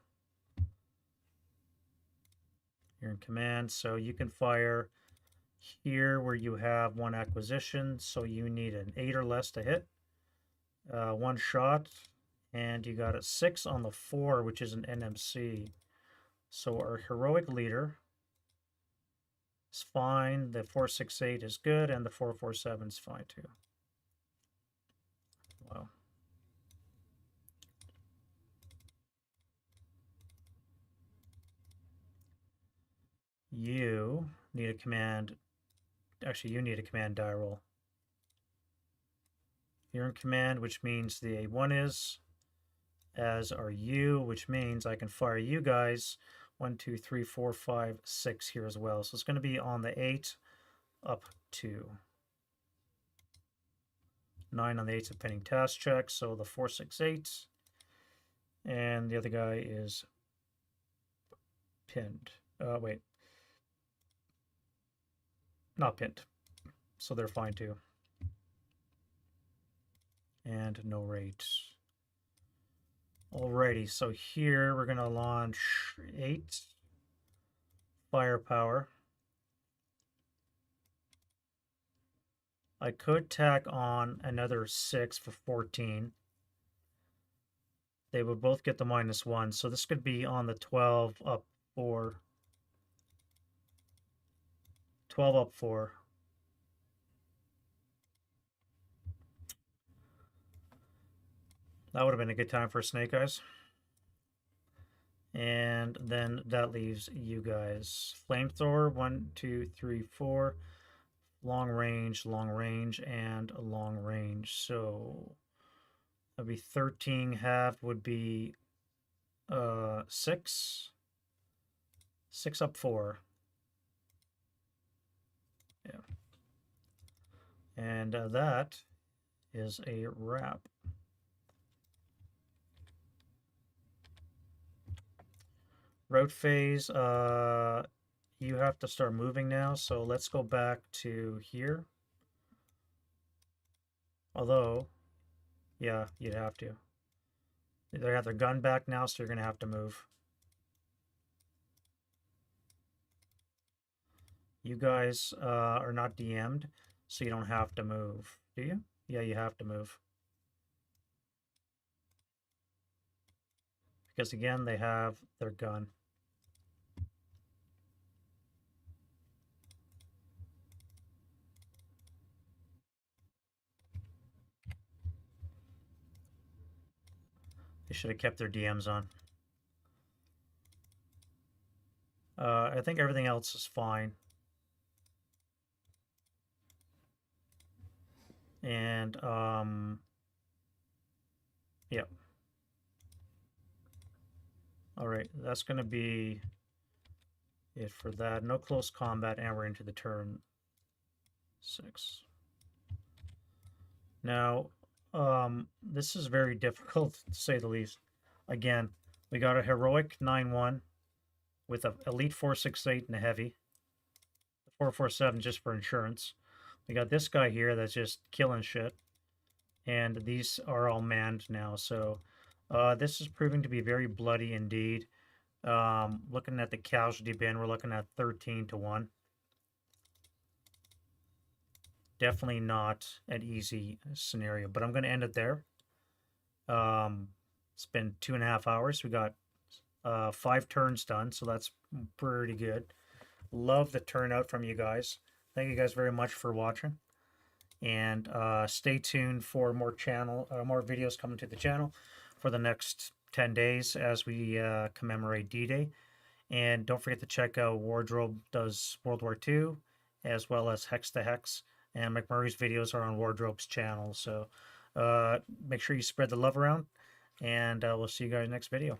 You're in command, so you can fire here where you have 1 acquisition, so you need an 8 or less to hit. 1 shot, and you got a 6 on the 4, which is an NMC. So our heroic leader is fine. The 4-6-8 is good, and the 4-4-7 is fine too. Wow. You need a command. Actually, you need a command die roll. You're in command, which means the A1 is, as are you, which means I can fire you guys 1, 2, 3, 4, 5, 6 here as well. So it's going to be on the 8 up 2. 9 on the 8's a pending task check, so the 4-6-8. And the other guy is pinned. Wait. Not pinned. So they're fine too. And no rate. Alrighty, so here we're going to launch 8 firepower. I could tack on another 6 for 14. They would both get the -1, so this could be on the 12 up 4. 12 up 4. That would have been a good time for Snake Eyes. And then that leaves you guys. Flamethrower, 1, 2, 3, 4. Long range, and a long range. So that'd be 13. Half would be 6. 6 up 4. Yeah. And that is a wrap. Road phase, you have to start moving now, so let's go back to here. Although, yeah, you'd have to. They have their gun back now, so you're going to have to move. You guys are not DM'd, so you don't have to move. Do you? Yeah, you have to move. Because again, they have their gun. They should have kept their DMs on. I think everything else is fine. And, yep. All right, that's going to be it for that. No close combat, and we're into the turn 6. Now, this is very difficult, to say the least. Again, we got a heroic 9-1 with an elite 468 and a heavy. 447 just for insurance. We got this guy here that's just killing shit. And these are all manned now, so this is proving to be very bloody indeed. Looking at the casualty bin, we're looking at 13-1. Definitely not an easy scenario, but I'm going to end it there. It's been 2.5 hours. We got 5 turns done, so that's pretty good. Love the turnout from you guys. Thank you guys very much for watching. And stay tuned for more videos coming to the channel for the next 10 days as we commemorate D-Day. And don't forget to check out Wardrobe Does World War II, as well as Hex to Hex. And McMurray's videos are on Wardrobe's channel. So make sure you spread the love around. And we'll see you guys next video.